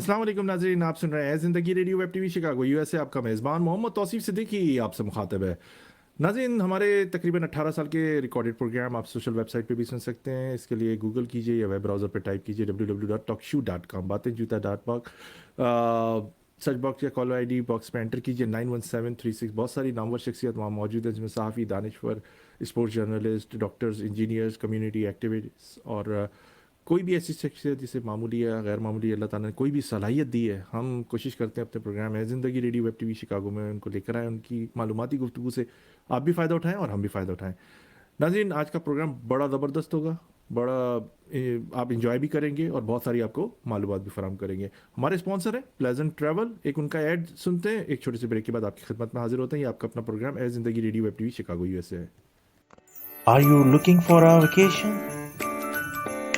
अस्सलाम वालेकुम नाज़रीन, आप सुन रहे हैं ज़िंदगी radio web TV Chicago USA. आपका मेज़बान मोहम्मद तौसीफ सिद्दीकी आपसे मुखातब है। नाज़रीन, हमारे तकरीबन 18 साल के रिकॉर्डेड प्रोग्राम आप सोशल वेबसाइट पे भी सुन सकते हैं। इसके लिए गूगल कीजिए या वेब ब्राउज़र पे टाइप कीजिए www.talkshoe.com। बातें जूता डॉट बॉक सर्च बॉक्स या कॉल आईडी बॉक्स में एंटर कीजिए 91736। बहुत सारी नामवर शख्सियत वहाँ मौजूद हैं, जिसमें सहाफ़ी, दानिश्वर, sports journalist, doctors, engineers, community activist और कोई भी ऐसी शख्सियत जिसे मामूली या गैर मामूली अल्लाह ताला ने कोई भी सलाहियत दी है, हम कोशिश करते हैं अपने प्रोग्राम है ज़िंदगी रेडियो वेब टीवी शिकागो में उनको लेकर आए, उनकी मालूमाती गुफ्तगू से आप भी फ़ायदा उठाएं और हम भी फ़ायदा उठाएं। नाज़रीन, आज का प्रोग्राम बड़ा ज़बरदस्त होगा, बड़ा आप इंजॉय भी करेंगे और बहुत सारी आपको मालूमात भी फराम करेंगे। हमारे स्पॉन्सर है प्लेजेंट ट्रैवल। एक उनका ऐड सुनते हैं, एक छोटे से ब्रेक के बाद आपकी खिदमत में हाजिर होते हैं। ये आपका अपना प्रोग्राम है ज़िंदगी radio web TV Chicago USA है। Are you looking for a vacation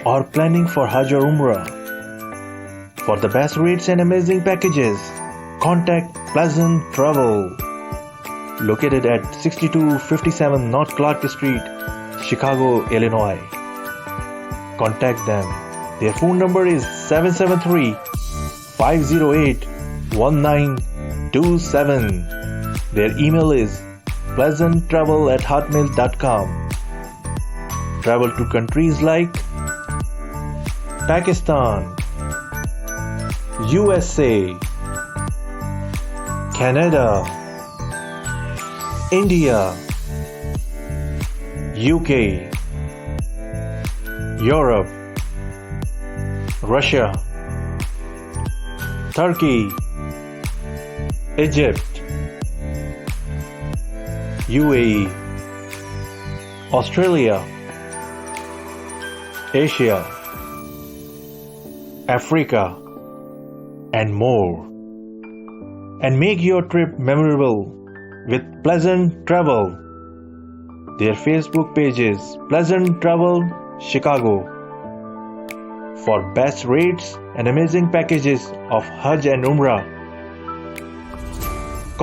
or planning for Hajj or Umrah? For the best rates and amazing packages, contact Pleasant Travel, located at 6257 North Clark Street, Chicago, Illinois. Contact them. Their phone number is 773-508-1927. Their email is pleasanttravel@hotmail.com. Travel to countries like Pakistan, USA, Canada, India, UK, Europe, Russia, Turkey, Egypt, UAE, Australia, Asia, Africa, and more. And make your trip memorable with Pleasant Travel. Their Facebook page is Pleasant Travel Chicago. For best rates and amazing packages of Hajj and Umrah,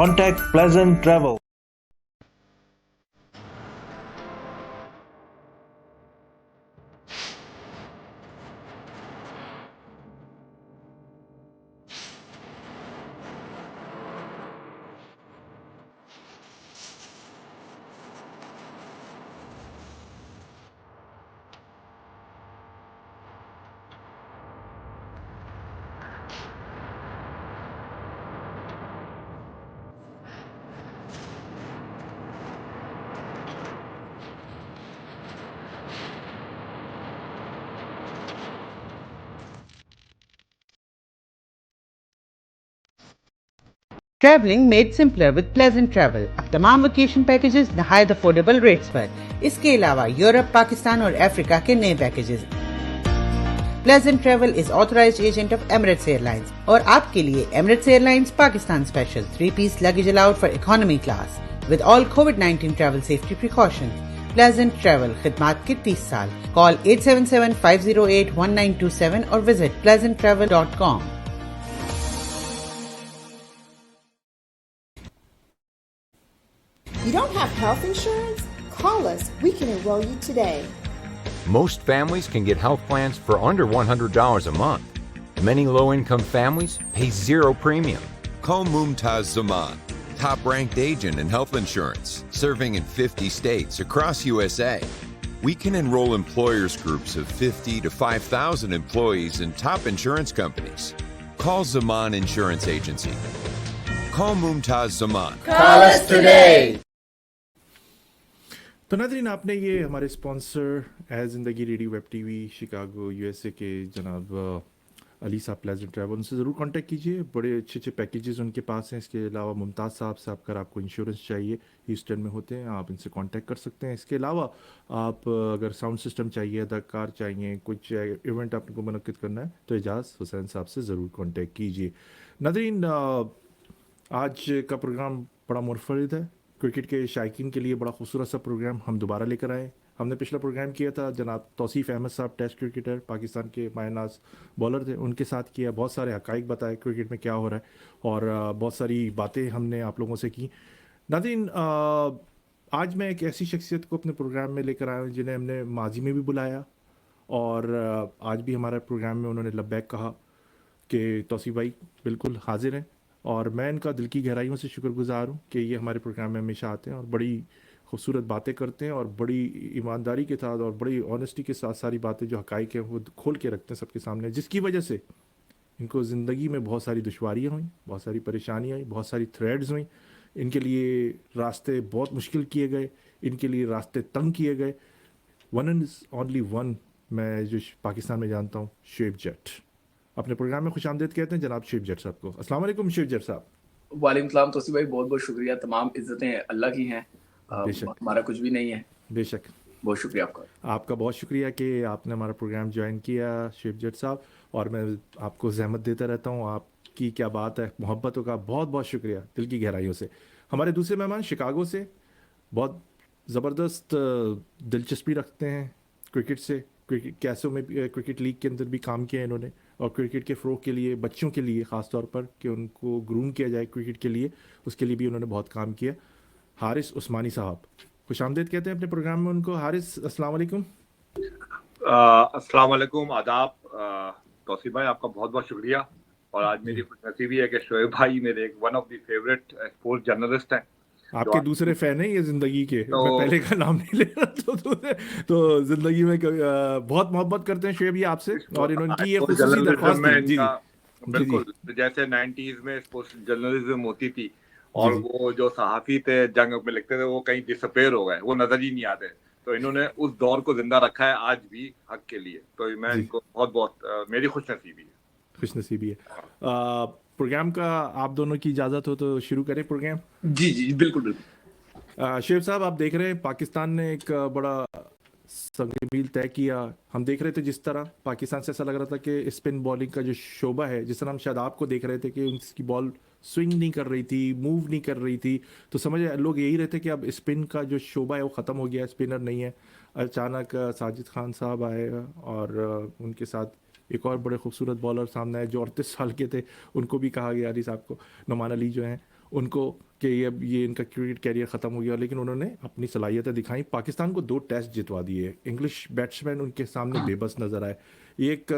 contact Pleasant Travel. Travelling made simpler with pleasant travel. अब तमाम vacation packages नहायत affordable rates पर। इसके अलावा Europe, Pakistan और Africa के नए packages. Pleasant travel is authorised agent of Emirates airlines और आपके लिए Emirates airlines Pakistan special 3-piece luggage allowed for economy class with all कोविड-19 travel safety precautions. Pleasant travel खिदमात के 30 साल। कॉल 877-508-1927 और visit pleasanttravel.com. You don't have health insurance? Call us. We can enroll you today. Most families can get health plans for under $100 a month. Many low-income families pay zero premium. Call Mumtaz Zaman, top-ranked agent in health insurance, serving in 50 states across USA. We can enroll employers groups of 50 to 5,000 employees in top insurance companies. Call Zaman Insurance Agency. Call Mumtaz Zaman. Call us today. तो नाज़रीन, आपने ये हमारे sponsor है ज़िंदगी radio web TV Chicago USA के जनाब अली साहब प्लेजेंट ट्रैवल, उनसे ज़रूर कांटेक्ट कीजिए। बड़े अच्छे अच्छे पैकेजेस उनके पास हैं। इसके अलावा मुमताज़ साहब से अगर आपको इंश्योरेंस चाहिए, ह्यूस्टन में होते हैं, आप इनसे कांटेक्ट कर सकते हैं। इसके अलावा आप अगर साउंड सिस्टम चाहिए, अदाकार चाहिए, कुछ इवेंट आपको मुनक्किद करना है, तो एजाज़ हुसैन साहब से ज़रूर कांटेक्ट कीजिए। नाज़रीन, आज का प्रोग्राम बड़ा मुनफरिद है। क्रिकेट के शायकीन के लिए बड़ा खूबसूरत सा प्रोग्राम हम दोबारा लेकर आए। हमने पिछला प्रोग्राम किया था, जनाब तौसीफ अहमद साहब टेस्ट क्रिकेटर, पाकिस्तान के मायनाज बॉलर थे, उनके साथ किया। बहुत सारे हकाइक बताए क्रिकेट में क्या हो रहा है और बहुत सारी बातें हमने आप लोगों से की। नाज़रीन, आज मैं एक ऐसी शख्सियत को अपने प्रोग्राम में लेकर आया हूँ जिन्हें हमने माजी में भी बुलाया और आज भी हमारे प्रोग्राम में उन्होंने लब्बैक कहा। कि तौसीफ भाई बिल्कुल हाजिर हैं, और मैं इनका दिल की गहराइयों से शुक्रगुजार हूँ कि ये हमारे प्रोग्राम में हमेशा आते हैं और बड़ी खूबसूरत बातें करते हैं और बड़ी ईमानदारी के साथ और बड़ी ऑनेस्टी के साथ सारी बातें जो हकाइक हैं वो खोल के रखते हैं सबके सामने, जिसकी वजह से इनको ज़िंदगी में बहुत सारी दुश्वारियाँ हुई, बहुत सारी परेशानियाँ हुई, बहुत सारी थ्रेड्स हुई, इनके लिए रास्ते बहुत मुश्किल किए गए, इनके लिए रास्ते तंग किए गए। वन एंड ओनली वन मैं जो पाकिस्तान में जानता हूँ, शेब जट। अपने प्रोग्राम में खुश आमदीद कहते हैं जनाब शेब जट साहब को। अस्सलाम वालेकुम शेब जट साहब। वालेकुम सलाम तोसी भाई, बहुत बहुत शुक्रिया। तमाम इज्जतें अल्लाह की हैं, बेशक हमारा कुछ भी नहीं है। बेशक, बहुत शुक्रिया आपका। आपका बहुत शुक्रिया कि आपने हमारा प्रोग्राम ज्वाइन किया शेब जट साहब, और मैं आपको जहमत देता रहता हूँ। आपकी क्या बात है, मोहब्बतों का बहुत बहुत शुक्रिया दिल की गहराइयों से। हमारे दूसरे मेहमान शिकागो से बहुत ज़बरदस्त दिलचस्पी रखते हैं क्रिकेट से, क्रिकेट कैसों में क्रिकेट लीग के अंदर भी काम किया इन्होंने, और क्रिकेट के फ़रोग के लिए बच्चों के लिए ख़ास तौर पर कि उनको ग्रूम किया जाए क्रिकेट के लिए, उसके लिए भी उन्होंने बहुत काम किया। हारिस उस्मानी साहब, खुश आमदीद कहते हैं अपने प्रोग्राम में उनको। हारिस अस्सलाम वालेकुम। अस्सलाम वालेकुम, आदाब। तौसीफ भाई आपका बहुत बहुत शुक्रिया, और आज मेरी खुशनसीबी है कि शोएब भाई मेरे एक one of the favourite sports journalist हैं। आपके दूसरे फैन हैं ये ज़िंदगी के, तो मैं पहले का नाम नहीं ले रहा तो ज़िंदगी में बहुत मोहब्बत करते हैं शोएब ये आपसे, और इनकी ये खुसूसी दरख्वास्त में थी। जी इनका जी बिल्कुल जैसे 90s में स्पोर्ट्स जर्नलिज्म होती थी, और वो जो सहाफ़ी थे जंग में लिखते थे वो कहीं डिसअपेयर हो गए, वो नजर ही नहीं आते। तो इन्होंने उस दौर को जिंदा रखा है आज भी हक के लिए, तो मैं इनको बहुत बहुत मेरी खुशनसीबी है। खुशनसीबी है। प्रोग्राम का आप दोनों की इजाज़त हो तो शुरू करें प्रोग्राम। जी जी बिल्कुल बिल्कुल। शेब साहब, आप देख रहे हैं पाकिस्तान ने एक बड़ा संगमील तय किया। हम देख रहे थे जिस तरह पाकिस्तान से ऐसा लग रहा था कि स्पिन बॉलिंग का जो शोबा है, जिस तरह हम शादाब को देख रहे थे कि उसकी बॉल स्विंग नहीं कर रही थी, मूव नहीं कर रही थी, तो समझ लोग यही रहते कि अब स्पिन का जो शोबा है वो ख़त्म हो गया, स्पिनर नहीं है। अचानक साजिद खान साहब आए और उनके साथ एक और बड़े खूबसूरत बॉलर सामने आए जो 38 साल के थे, उनको भी कहा गया अली साहब को, नोमान अली जो हैं उनको, कि ये इनका क्रिकेट कैरियर ख़त्म हो गया, लेकिन उन्होंने अपनी सलाहियतें दिखाई। पाकिस्तान को 2 टेस्ट जितवा दिए, इंग्लिश बैट्समैन उनके सामने बेबस नज़र आए। ये एक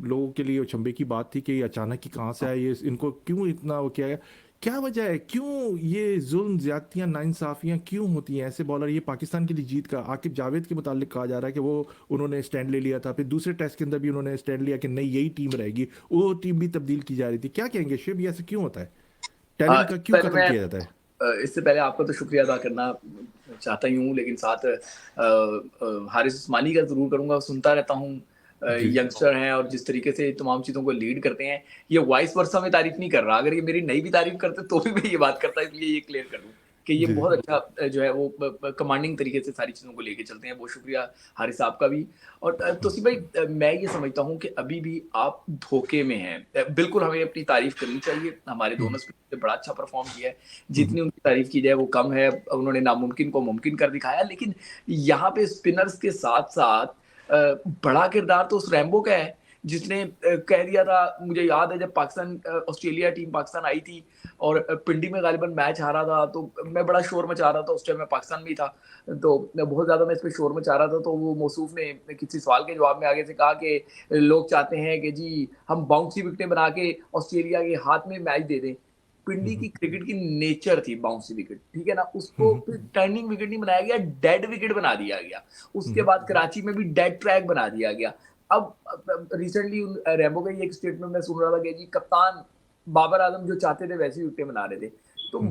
लोगों के लिए अचंभे की बात थी कि ये अचानक ही कहाँ से आए, ये इनको क्यों इतना वो किया गया, क्या वजह है, क्यों ये जुल्म ज़्यादतियाँ नाइंसाफ़ियाँ क्यों होती हैं ऐसे बॉलर। ये पाकिस्तान के लिए जीत का आकिब जावेद के मुतालिक कहा जा रहा है कि वो उन्होंने स्टैंड ले लिया था, फिर दूसरे टेस्ट के अंदर भी उन्होंने स्टैंड लिया कि नहीं यही टीम रहेगी, वो टीम भी तब्दील की जा रही थी। क्या कहेंगे शेब, ये ऐसे क्यों होता है, टैलेंट का क्यों कत्ल किया जाता है? इससे पहले आपका तो शुक्रिया अदा करना चाहता ही हूँ, लेकिन साथ हारिस उस्मानी का जरूर करूंगा। सुनता रहता हूँ, यंगस्टर हैं और जिस तरीके से तमाम चीज़ों को लीड करते हैं, ये वाइस वर्सा में तारीफ नहीं कर रहा, अगर ये मेरी नई भी तारीफ करते तो भी मैं ये बात करता, इसलिए ये क्लियर कर दूं कि ये बहुत अच्छा जो है वो कमांडिंग तरीके से सारी चीज़ों को लेके चलते हैं। बहुत शुक्रिया हारिस साहब का भी। और तोसीफ भाई, मैं ये समझता हूँ कि अभी भी आप धोखे में हैं। बिल्कुल हमें अपनी तारीफ करनी चाहिए, हमारे दोनों स्पिनर्स ने बड़ा अच्छा परफॉर्म किया है, जितनी उनकी तारीफ की जाए वो कम है। उन्होंने नामुमकिन को मुमकिन कर दिखाया, लेकिन यहाँ पे स्पिनर्स के साथ साथ बड़ा किरदार तो उस रैम्बो का है जिसने कह दिया था। मुझे याद है जब पाकिस्तान ऑस्ट्रेलिया टीम पाकिस्तान आई थी और पिंडी में गालिबन मैच हारा था, तो मैं बड़ा शोर मचा रहा था, उस टाइम मैं पाकिस्तान में ही था, तो बहुत ज़्यादा मैं इस पर शोर मचा रहा था। तो वो मौसूफ ने किसी सवाल के जवाब में आगे से कहा कि लोग चाहते हैं कि जी हम बाउंसी विकेटें बना के ऑस्ट्रेलिया के हाथ में मैच दे दें। पिंडी की क्रिकेट की नेचर थी बाउंसी विकेट, ठीक है ना, उसको फिर टर्निंग विकेट नहीं बनाया गया, डेड विकेट बना दिया गया। उसके बाद कराची में भी डेड ट्रैक बना दिया गया। अब रिसेंटली रैम्बो का एक स्टेटमेंट में सुन रहा था कि जी कप्तान बाबर आजम जो चाहते थे वैसे ही विकेटें बना रहे थे। तो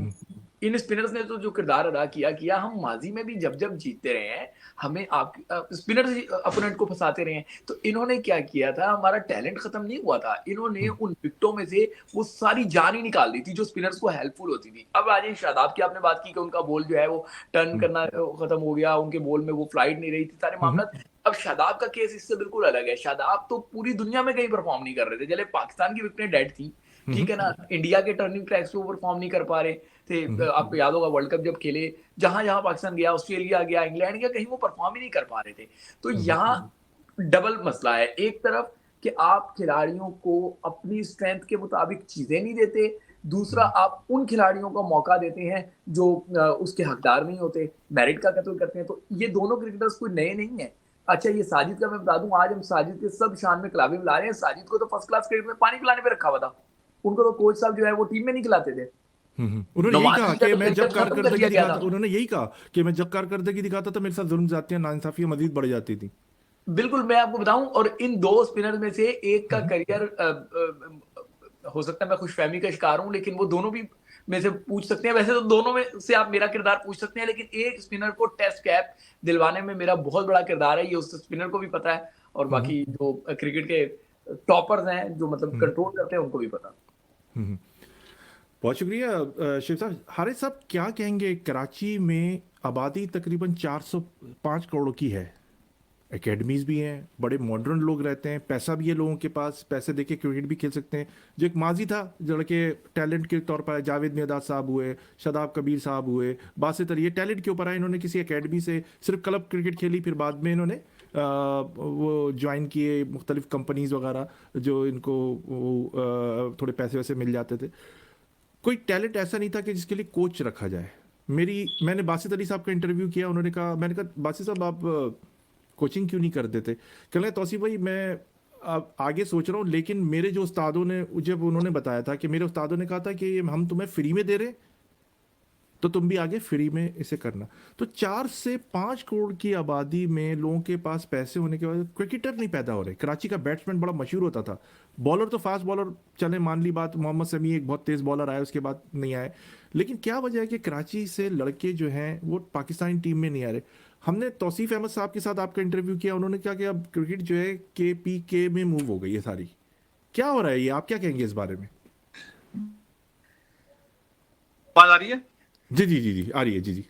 इन स्पिनर्स ने तो जो किरदार अदा किया, हम माजी में भी जब जब जीतते रहे हैं, हमें आप स्पिनर्स अपोनेंट को फंसाते रहे हैं। तो इन्होंने क्या किया था, हमारा टैलेंट खत्म नहीं हुआ था, इन्होंने उन विकेटों में से वो सारी जान ही निकाल दी थी जो स्पिनर्स को हेल्पफुल होती थी। अब आज शादाब की आपने बात की कि उनका बॉल जो है वो टर्न करना खत्म हो गया, उनके बॉल में वो फ्लाइट नहीं रही थी, सारे मामला। अब शादाब का केस इससे बिल्कुल अलग है। शादाब तो पूरी दुनिया में कहीं परफॉर्म नहीं कर रहे थे, चले पाकिस्तान की विकेटें डेड थी, ठीक है ना, इंडिया के टर्निंग ट्रैक्स पे परफॉर्म नहीं कर पा रहे थे। आपको याद होगा वर्ल्ड कप जब खेले, जहां जहां पाकिस्तान गया, ऑस्ट्रेलिया गया, इंग्लैंड गया, कहीं वो परफॉर्म ही नहीं कर पा रहे थे। तो यहाँ डबल मसला है, एक तरफ कि आप खिलाड़ियों को अपनी स्ट्रेंथ के मुताबिक चीजें नहीं देते, दूसरा आप उन खिलाड़ियों को मौका देते हैं जो उसके हकदार नहीं होते, मेरिट का कत्ल करते हैं। तो ये दोनों क्रिकेटर्स कोई नए नहीं है, अच्छा ये साजिद का मैं बता दूं, आज हम साजिद के सब शान में खिलाड़ी ला रहे हैं। साजिद को तो फर्स्ट क्लास क्रिकेट में पानी पिलाने पे रखा हुआ था, उनको तो कोच साहब जो है वो टीम में नहीं खिलाते थे। उन्होंने यही कहा नवाज का कि तो मैं जब करियर खत्म कर कारकर्दगी दिया गया दिखाता, था। उन्होंने यही कहा कि मैं जब कारकर्दगी दिखाता था मेरे साथ जुल्म ज्यादतियां नाइंसाफियां मजीद बढ़ जाती थी। बिल्कुल, मैं आपको बताऊं, और इन दो स्पिनर में से एक का करियर हो सकता है मैं खुशफहमी का शिकार हूं, लेकिन वो दोनों भी में से पूछ सकते हैं। वैसे तो दोनों में से आप मेरा किरदार पूछ सकते हैं, लेकिन एक स्पिनर को टेस्ट कैप दिलवाने में मेरा बहुत बड़ा किरदार है, ये उस स्पिनर को भी पता है, और बाकी जो क्रिकेट के टॉपर्स हैं जो मतलब कंट्रोल करते हैं उनको भी पता। बहुत शुक्रिया शिव साहब। हारिस साहब क्या कहेंगे, कराची में आबादी तकरीबन 405 करोड़ की है, एकेडमीज भी हैं, बड़े मॉडर्न लोग रहते हैं, पैसा भी है लोगों के पास, पैसे देके क्रिकेट भी खेल सकते हैं। जो एक माजी था लड़के टैलेंट के तौर पर जावेद मियादाद साहब हुए, शादाब कबीर साहब हुए, बासित अली, ये टैलेंट के ऊपर आए, इन्होंने किसी एकेडमी से सिर्फ क्लब क्रिकेट खेली, फिर बाद में इन्होंने वो ज्वाइन किए मुख्तलिफ कंपनीज वगैरह जो इनको थोड़े पैसे वैसे मिल जाते थे। कोई टैलेंट ऐसा नहीं था कि जिसके लिए कोच रखा जाए। मैंने बासित अली साहब का इंटरव्यू किया, उन्होंने कहा, मैंने कहा बासित साहब आप कोचिंग क्यों नहीं कर देते? कह रहे तौसीफ भाई मैं अब आगे सोच रहा हूँ, लेकिन मेरे जो उस्तादों ने, जब उन्होंने बताया था कि मेरे उस्तादों ने कहा था कि हम तुम्हें फ्री में दे रहे तो तुम भी आगे फ्री में इसे करना। तो 4 से 5 करोड़ की आबादी में लोगों के पास पैसे होने के बाद क्रिकेटर नहीं पैदा हो रहे। कराची का बैट्समैन बड़ा मशहूर होता था, बॉलर तो फास्ट बॉलर चले, मान ली बात, मोहम्मद समी एक बहुत तेज़ बॉलर आया, उसके बाद नहीं आए। लेकिन क्या वजह है कि कराची से लड़के जो हैं वो पाकिस्तानी टीम में नहीं आ रहे? हमने तौसीफ अहमद साहब के साथ आपका इंटरव्यू किया, उन्होंने कहा कि अब क्रिकेट जो है KPK में मूव हो गई है सारी। क्या हो रहा है ये, आप क्या कहेंगे इस बारे में? बात आ रही है? जी जी जी जी आ रही है। जी जी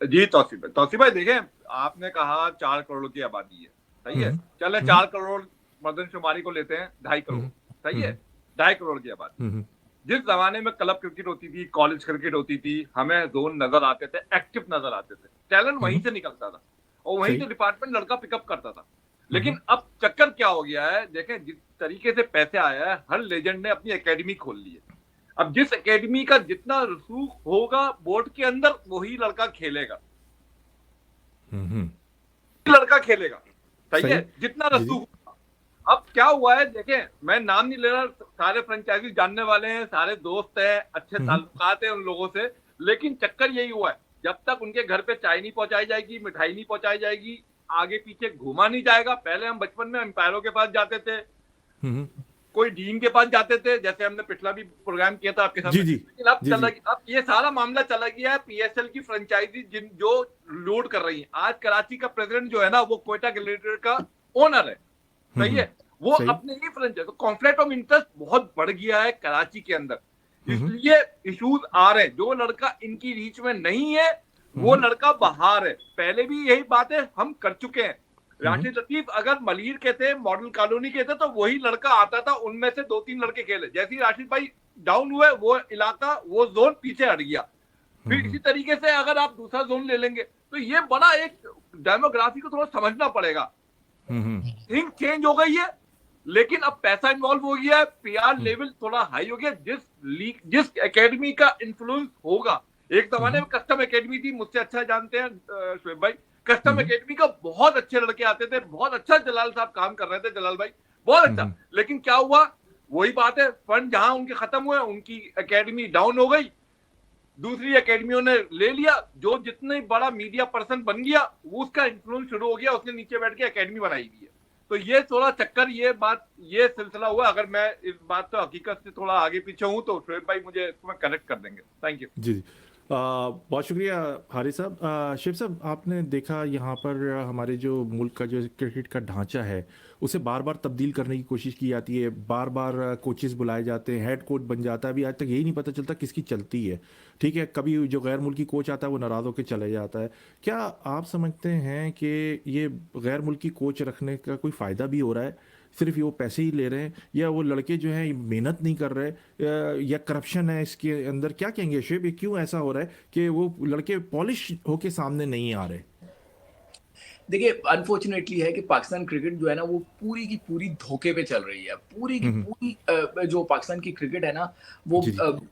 जी तौसीफ भाई देखें, आपने कहा 4 करोड़ की आबादी है, सही है, चले 4 करोड़ मर्दमशुमारी को लेते हैं, 2.5 करोड़, सही है, 2.5 करोड़ की आबादी। जिस जमाने में क्लब क्रिकेट होती थी, कॉलेज क्रिकेट होती थी, हमें जोन नजर आते थे, एक्टिव नजर आते थे, टैलेंट वहीं से निकलता था और वहीं से डिपार्टमेंट लड़का पिकअप करता था। लेकिन अब चक्कर क्या हो गया है, देखें जिस तरीके से पैसे आया है, हर लेजेंड ने अपनी एकेडमी खोल ली है। अब जिस एकेडमी का जितना रसूख होगा बोर्ड के अंदर, वही लड़का खेलेगा, लड़का खेलेगा, सही है, जितना रसूख। अब क्या हुआ है, देखें मैं नाम नहीं ले रहा, सारे फ्रेंचाइजी जानने वाले हैं, सारे दोस्त हैं, अच्छे ताल्लुकात हैं उन लोगों से, लेकिन चक्कर यही हुआ है, जब तक उनके घर पे चाय नहीं पहुंचाई जाएगी, मिठाई नहीं पहुंचाई जाएगी, आगे पीछे घूमा नहीं जाएगा। पहले हम बचपन में अंपायरों के पास जाते थे, कोई डीन के पास जाते थे, जैसे हमने पिछला भी प्रोग्राम किया था आपके साथ। लेकिन अब ये सारा मामला चला गया है PSL की फ्रेंचाइजी जो लोड कर रही है। आज कराची का प्रेसिडेंट जो है ना, वो क्वेटा ग्लैडिएटर का ओनर है, सही है, वो अपने ही फ्रेंचाइज, तो कॉन्फ्लिक्ट ऑफ इंटरेस्ट बहुत बढ़ गया है कराची के अंदर, इसलिए इश्यूज आ रहे हैं। जो लड़का इनकी रीच में नहीं है वो लड़का बाहर है। पहले भी यही बात है, हम कर चुके हैं। राशिद लतीफ अगर मलिर के थे, मॉडल कॉलोनी के थे, तो वही लड़का आता था, उनमें से 2-3 लड़के खेले। जैसे ही राशिद भाई डाउन हुए, वो इलाका, वो जोन पीछे हट गया। फिर इसी तरीके से अगर आप दूसरा जोन ले लेंगे, तो ये बड़ा एक डेमोग्राफी को थोड़ा समझना पड़ेगा। थिंग चेंज हो गई है, लेकिन अब पैसा इन्वॉल्व हो गया है, PR लेवल थोड़ा हाई हो गया। जिस एकेडमी का इन्फ्लुएंस होगा, एक जमाने में कस्टम एकेडमी थी, मुझसे अच्छा जानते हैं शुएब भाई, कस्टम एकेडमी का बहुत अच्छे लड़के आते थे, बहुत अच्छा जलाल साहब काम कर रहे थे, जलाल भाई बहुत अच्छा। लेकिन क्या हुआ, वही बात है, फंड जहां उनके खत्म हुए, उनकी एकेडमी डाउन हो गई, दूसरी एकेडमियों ने ले लिया। जो जितने बड़ा मीडिया पर्सन बन गया, वो उसका इन्फ्लुएंस शुरू हो गया, उसने नीचे बैठ के एकेडमी बनाई हुई है। तो ये थोड़ा चक्कर, ये बात, ये सिलसिला हुआ। अगर मैं इस बात तो हकीकत से थोड़ा आगे पीछे हूं तो शुएब भाई मुझे इसमें कनेक्ट कर देंगे। Thank you. जी बहुत शुक्रिया हारिस साहब। शिव साहब, आपने देखा यहाँ पर हमारे जो मुल्क का जो क्रिकेट का ढांचा है, उसे बार बार तब्दील करने की कोशिश की जाती है, बार बार कोचेस बुलाए जाते हैं, हेड कोच बन जाता है, अभी आज तक यही नहीं पता चलता किसकी चलती है। ठीक है, कभी जो गैर मुल्की कोच आता है वो नाराज़ होकर चले जाता है। क्या आप समझते हैं कि ये गैर मुल्की कोच रखने का कोई फ़ायदा भी हो रहा है, सिर्फ ये वो पैसे ही ले रहे हैं, या वो लड़के जो हैं मेहनत नहीं कर रहे, या करप्शन है इसके अंदर? क्या कहेंगे शेब, ये क्यों ऐसा हो रहा है कि वो लड़के पॉलिश होके सामने नहीं आ रहे? देखिए, अनफॉर्चुनेटली है कि पाकिस्तान क्रिकेट जो है ना, वो पूरी की पूरी धोखे पे चल रही है। पूरी की पूरी जो पाकिस्तान की क्रिकेट है ना, वो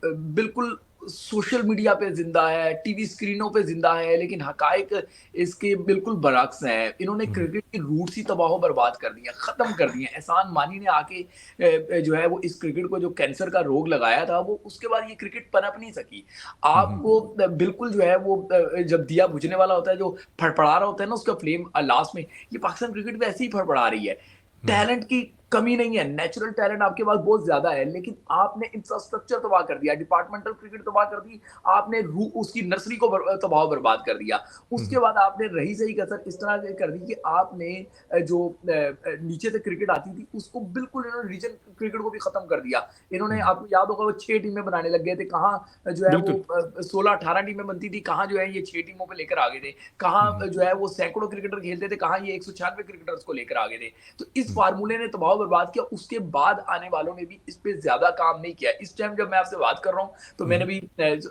बिल्कुल सोशल मीडिया पे जिंदा है, टीवी स्क्रीनों पे जिंदा है, लेकिन हकाइक इसके बिल्कुल बरअक्स हैं। इन्होंने क्रिकेट की रूट्स ही तबाह बर्बाद कर दिया, खत्म कर दिया। एहसान मानी ने आके जो है वो इस क्रिकेट को जो कैंसर का रोग लगाया था, वो उसके बाद ये क्रिकेट पनप नहीं सकी। आपको बिल्कुल जो है वो जब दिया बुझने वाला होता है, जो फड़फड़ा रहा होता है ना उसका फ्लेम लास्ट में, ये पाकिस्तान क्रिकेट में ऐसे ही फड़फड़ा रही है। टैलेंट की कमी नहीं है, नेचुरल टैलेंट आपके पास बहुत ज्यादा है, लेकिन आपने इंफ्रास्ट्रक्चर तबाह कर दिया, डिपार्टमेंटल क्रिकेट तबाह कर दी, आपने उसकी नर्सरी को तबाह बर्बाद कर दिया। उसके बाद आपने रही सही कसर इस तरह से कर दी कि आपने जो नीचे से क्रिकेट आती थी उसको बिल्कुल इन्होंने रीजन क्रिकेट को भी खत्म कर दिया। इन्होंने, आपको याद होगा वो 6 टीमें बनाने लग गए थे, कहाँ जो है वो 16-18 टीमें बनती थी, कहाँ जो है ये 6 टीमों पे लेकर आ गए थे, कहाँ जो है वो सैकड़ों क्रिकेटर खेलते थे, कहाँ ये 196 क्रिकेटर्स को लेकर आ गए थे। तो इस फार्मूले ने तबाह बर्बाद किया। उसके बाद आने वालों ने भी इस पे ज्यादा काम नहीं किया। इस टाइम जब मैं आपसे बात कर रहा हूं तो मैंने भी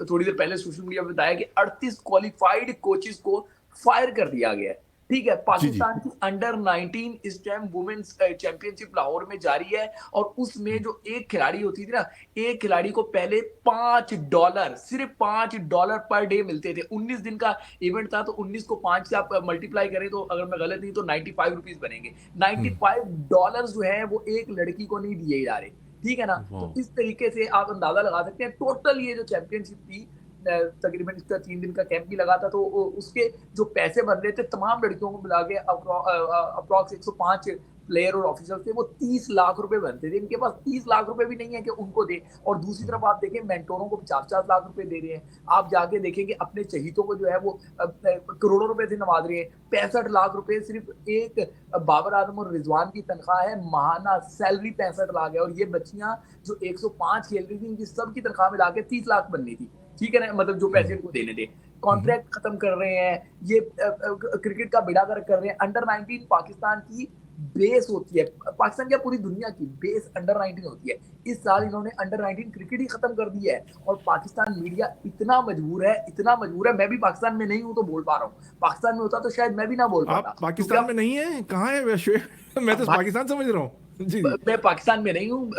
थोड़ी देर पहले सोशल मीडिया पे बताया कि 38 क्वालिफाइड कोचेस को फायर कर दिया गया है। ठीक है, पाकिस्तान की अंडर 19 इस टाइम वुमेन्स चैंपियनशिप लाहौर में जारी है, और उसमें जो एक खिलाड़ी होती थी ना, एक खिलाड़ी को पहले $5, सिर्फ $5 पर डे मिलते थे। 19 दिन का इवेंट था, तो 19 को 5 से आप मल्टीप्लाई करें तो अगर मैं गलत नहीं तो 95 रुपीज बनेंगे। $95 जो है वो एक लड़की को नहीं दिए जा रहे। ठीक है ना, तो इस तरीके से आप अंदाजा लगा सकते हैं। टोटल ये जो चैंपियनशिप थी, तकरीबन इसका 3 दिन का कैंप भी लगा था, तो उसके जो पैसे बन रहे थे तमाम लड़कियों को मिला के अप्रॉक्स 105 प्लेयर और ऑफिसर थे, वो 30 लाख रुपए बनते थे। इनके पास 30 लाख रुपए भी नहीं है कि उनको दे। और दूसरी तरफ आप देखें मेंटोरों को 50-50 लाख रुपए दे रहे हैं। आप जाके देखेंगे अपने चहीतों को जो है वो करोड़ों रुपए से नवाज रहे हैं। 65 लाख रुपए सिर्फ एक बाबर आजम और रिजवान की तनख्वाह है, महाना सैलरी 65 लाख है। और ये बच्चियां जो 105 खेल रही थी, इनकी सबकी तनख्वाह मिला के 30 लाख बननी थी। ठीक है ना, मतलब जो पैसे इनको देने थे। कॉन्ट्रैक्ट खत्म कर रहे हैं, ये क्रिकेट का बेड़ा गर्क कर रहे हैं। अंडर 19 पाकिस्तान की बेस होती है, पाकिस्तान क्या पूरी दुनिया की बेस अंडर 19 होती है। इस साल इन्होंने अंडर 19 क्रिकेट ही खत्म कर दी है। और पाकिस्तान मीडिया इतना मजबूर है, इतना मजबूर है। मैं भी पाकिस्तान में नहीं हूं तो बोल पा रहा हूँ, पाकिस्तान में होता तो शायद मैं भी ना बोल पाता। आप पाकिस्तान में नहीं है, कहाँ है वैसे? मैं तो पाकिस्तान समझ रहा हूँ जी। मैं पाकिस्तान में नहीं हूँ,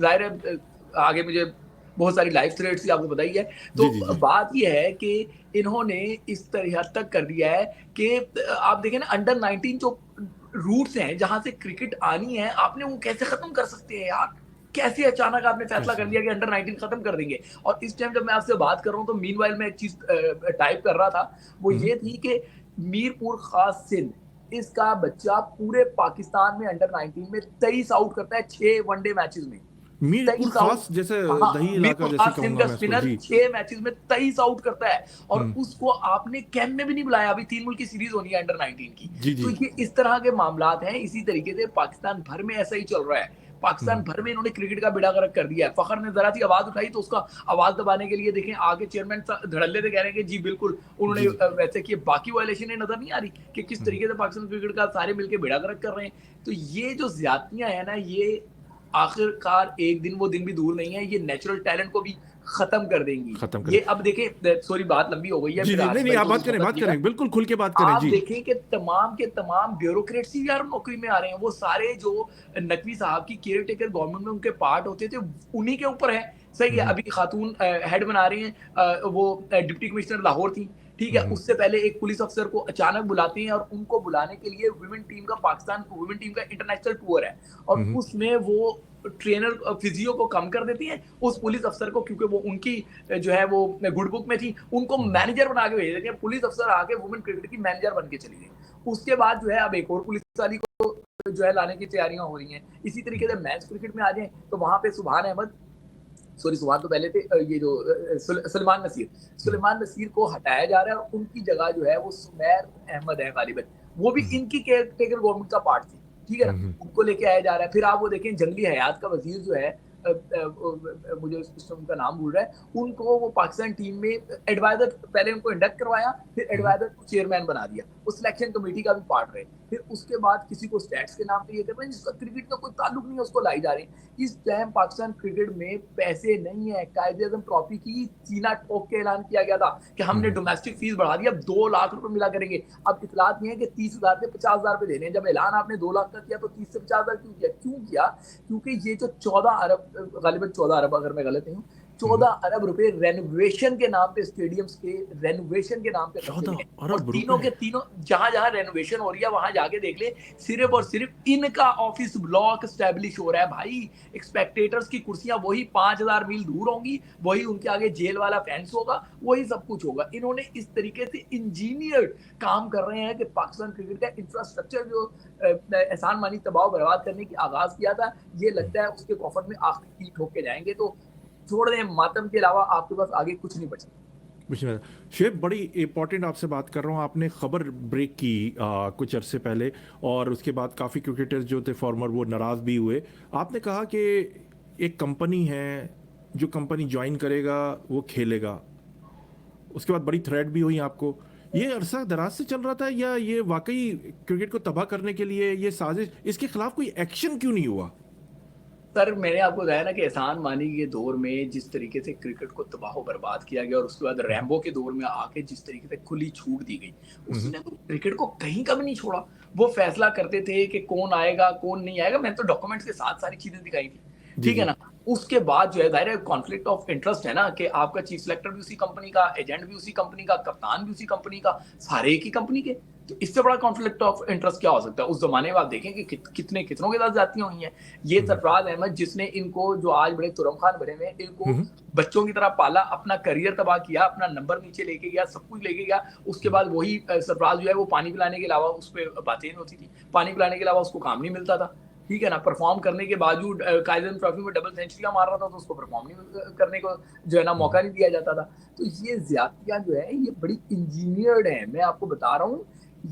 जाहिर है आगे मुझे बहुत सारी लाइफ थ्रेड्स की आपको बताई है। तो बात यह है कि इन्होंने इस तरह तक कर दिया है कि आप देखें ना, अंडर 19 जो रूट्स हैं जहां से क्रिकेट आनी है, आपने वो कैसे खत्म कर सकते हैं यार? कैसे अचानक आपने फैसला कर लिया कि अंडर 19 खत्म कर देंगे? और इस टाइम जब मैं आपसे बात कर रहा हूँ तो मीनवाइल मैं एक चीज टाइप कर रहा था, वो ये थी कि मीरपुर खास सिंध, इसका बच्चा पूरे पाकिस्तान में अंडर 19 में 23 आउट करता है 6 वनडे मैचेस में। मीरपुर खास जैसे दही इलाका जैसे कहूंगा मैं स्पिनर 6 मैचेस में 23 आउट करता है, और उसको आपने कैंप में भी नहीं बुलाया। अभी 3 मुल्क की सीरीज होनी है अंडर 19 की। तो ये इस तरह के मामलात हैं। इसी तरीके से पाकिस्तान भर में ऐसा ही चल रहा है। पाकिस्तान भर में इन्होंने क्रिकेट का बेड़ा गर्क कर दिया है। फखर ने जरा सी आवाज उठाई तो उसका आवाज दबाने के लिए देखें आगे चेयरमैन धड़ल्ले से कह रहे हैं कि जी बिल्कुल उन्होंने वैसे किए। बाकी वायलेशन नजर नहीं आ रही कि किस तरीके से पाकिस्तान क्रिकेट का सारे मिलकर बेड़ा गर्क कर रहे हैं। तो ये जो ज्यादतियां है ना, ये आखिरकार एक दिन वो दिन भी दूर नहीं है, ये नेचुरल टैलेंट को भी खत्म कर देंगी। ये अब देखें, सॉरी बात लंबी हो गई है। नहीं, आप बात करें, बिल्कुल खुल के बात करें। आप देखें कि तमाम के तमाम ब्यूरोक्रेट्स ही यार नौकरी में आ रहे हैं। वो सारे जो नकवी साहब की केयर टेकर गवर्नमेंट में उनके पार्ट होते थे, उन्हीं के ऊपर है। सही है, अभी खातून हेड बना रही हैं, वो डिप्टी कमिश्नर लाहौर थी। ठीक है, उससे पहले एक पुलिस अफसर को अचानक बुलाते हैं, और उनको बुलाने के लिए वुमेन टीम का, पाकिस्तान वुमेन टीम का इंटरनेशनल टूर है, और उसमें वो ट्रेनर फिजियो को कम कर देती हैं उस पुलिस अफसर को, क्योंकि वो उनकी जो है वो गुड बुक में थी, उनको मैनेजर बना के भेज देती है। पुलिस अफसर आके वुमेन क्रिकेट की मैनेजर बन के चली गई। उसके बाद जो है अब एक और पुलिस वाली को जो है लाने की तैयारियां हो रही हैं। इसी तरीके से मैच क्रिकेट में आ जाए तो वहां पे सुभान तो पहले थे, ये जो सलमान नसीर को हटाया जा रहा है, और उनकी जगह जो है वो सुमैर अहमद है गालिबन, वो भी इनकी केयर टेकर गवर्नमेंट का पार्ट थी। ठीक है ना, उनको लेके आया जा रहा है। फिर आप वो देखें जंगली हयात का वजीर जो है, मुझे उनका नाम भूल रहा है, उनको वो पाकिस्तान टीम में एडवाइजर, पहले उनको इंडक्ट करवाया, फिर एडवाइजर को चेयरमैन बना दिया, वो सिलेक्शन कमेटी का भी पार्ट रहे। फिर उसके बाद किसी को स्टैट्स के नाम पे ये करते हैं जिसका क्रिकेट का कोई ताल्लुक नहीं है, उसको लाई जा रहे हैं। इस टाइम पाकिस्तान क्रिकेट में पैसे नहीं है। कायदे-ए-आज़म ट्रॉफी की चीना टॉक के ऐलान किया गया था कि हमने डोमेस्टिक फीस बढ़ा दी, अब 2 लाख रुपए मिला करेंगे। अब इतलात ये है कि 30,000 से 50,000 रुपए देने हैं। जब ऐलान आपने 2 लाख का किया तो 30 से 50,000 क्यों किया? क्योंकि ये जो 14 अरब, गालिबन 14 अरब अगर मैं गलत नहीं हूँ, 14 अरब रुपए रेनोवेशन के नाम पे, स्टेडियम्स के रेनोवेशन के नाम पे खर्चे 14 हुए हैं। अरब और तीनों रुपए? के तीनों जहां जहां रेनोवेशन हो रही है वहां जाके देख ले, सिर्फ और सिर्फ इनका ऑफिस ब्लॉक स्टैब्लिश हो रहा है भाई। स्पेक्टेटर्स की कुर्सियां वही 5000 मील दूर होंगी, वही उनके आगे जेल वाला फेंस होगा, वही सब कुछ होगा। इन्होंने इस तरीके से इंजीनियर्ड काम कर रहे हैं कि पाकिस्तान क्रिकेट का इंफ्रास्ट्रक्चर जो एहसान मानी तबाह बर्बाद करने की आगाज किया था, ये लगता है उसके कॉफर में आखिरी की ठोक के जाएंगे। तो छोड़ दें, मातम के अलावा आपके पास आगे कुछ नहीं बचा। शेख, बड़ी इंपॉर्टेंट आपसे बात कर रहा हूँ। आपने खबर ब्रेक की कुछ अरसे पहले, और उसके बाद काफ़ी क्रिकेटर्स जो थे फॉर्मर वो नाराज़ भी हुए। आपने कहा कि एक कंपनी है, जो कंपनी ज्वाइन करेगा वो खेलेगा। उसके बाद बड़ी थ्रेट भी हुई आपको। ये अरसा दराज से चल रहा था, या ये वाकई क्रिकेट को तबाह करने के लिए ये साजिश? इसके खिलाफ कोई एक्शन क्यों नहीं हुआ? सर, मैंने आपको बताया ना कि एहसान मानी के दौर में जिस तरीके से क्रिकेट को तबाह बर्बाद किया गया, और उसके बाद रैम्बो के दौर में आके जिस तरीके से खुली छूट दी गई, उसने तो क्रिकेट को कहीं का भी नहीं छोड़ा। वो फैसला करते थे कि कौन आएगा कौन नहीं आएगा। मैंने तो डॉक्यूमेंट्स के साथ सारी चीजें दिखाई थी, ठीक है ना। उसके बाद जो है जाहिर है कॉन्फ्लिक्ट ऑफ इंटरेस्ट है ना, कि आपका चीफ सेलेक्टर भी उसी कंपनी का, एजेंट भी उसी कंपनी का, कप्तान भी उसी कंपनी का, सारे एक ही कंपनी के। तो इससे बड़ा कॉन्फ्लिक्ट ऑफ इंटरेस्ट क्या हो सकता है? उस जमाने में आप देखें कि कितने कितनों के साथ जातियां हुई हैं। ये सरफराज अहमद जिसने इनको, जो आज बड़े तुरम खान बने हुए, इनको बच्चों की तरह पाला, अपना करियर तबाह किया, अपना नंबर नीचे लेके गया, सब कुछ लेके गया। उसके बाद वही सरफराज जो है वो पानी पिलाने के अलावा उस पर बातें नहीं होती थी, पानी पिलाने के अलावा उसको काम नहीं मिलता था, ठीक है ना। परफॉर्म करने के बावजूद कायदन ट्रॉफी में डबल सेंचुरियां मार रहा था, तो उसको परफॉर्म नहीं करने को जो है ना मौका नहीं दिया जाता था। तो ये ज्यादतियां जो है ये बड़ी इंजीनियर्ड है। मैं आपको बता रहा हूँ,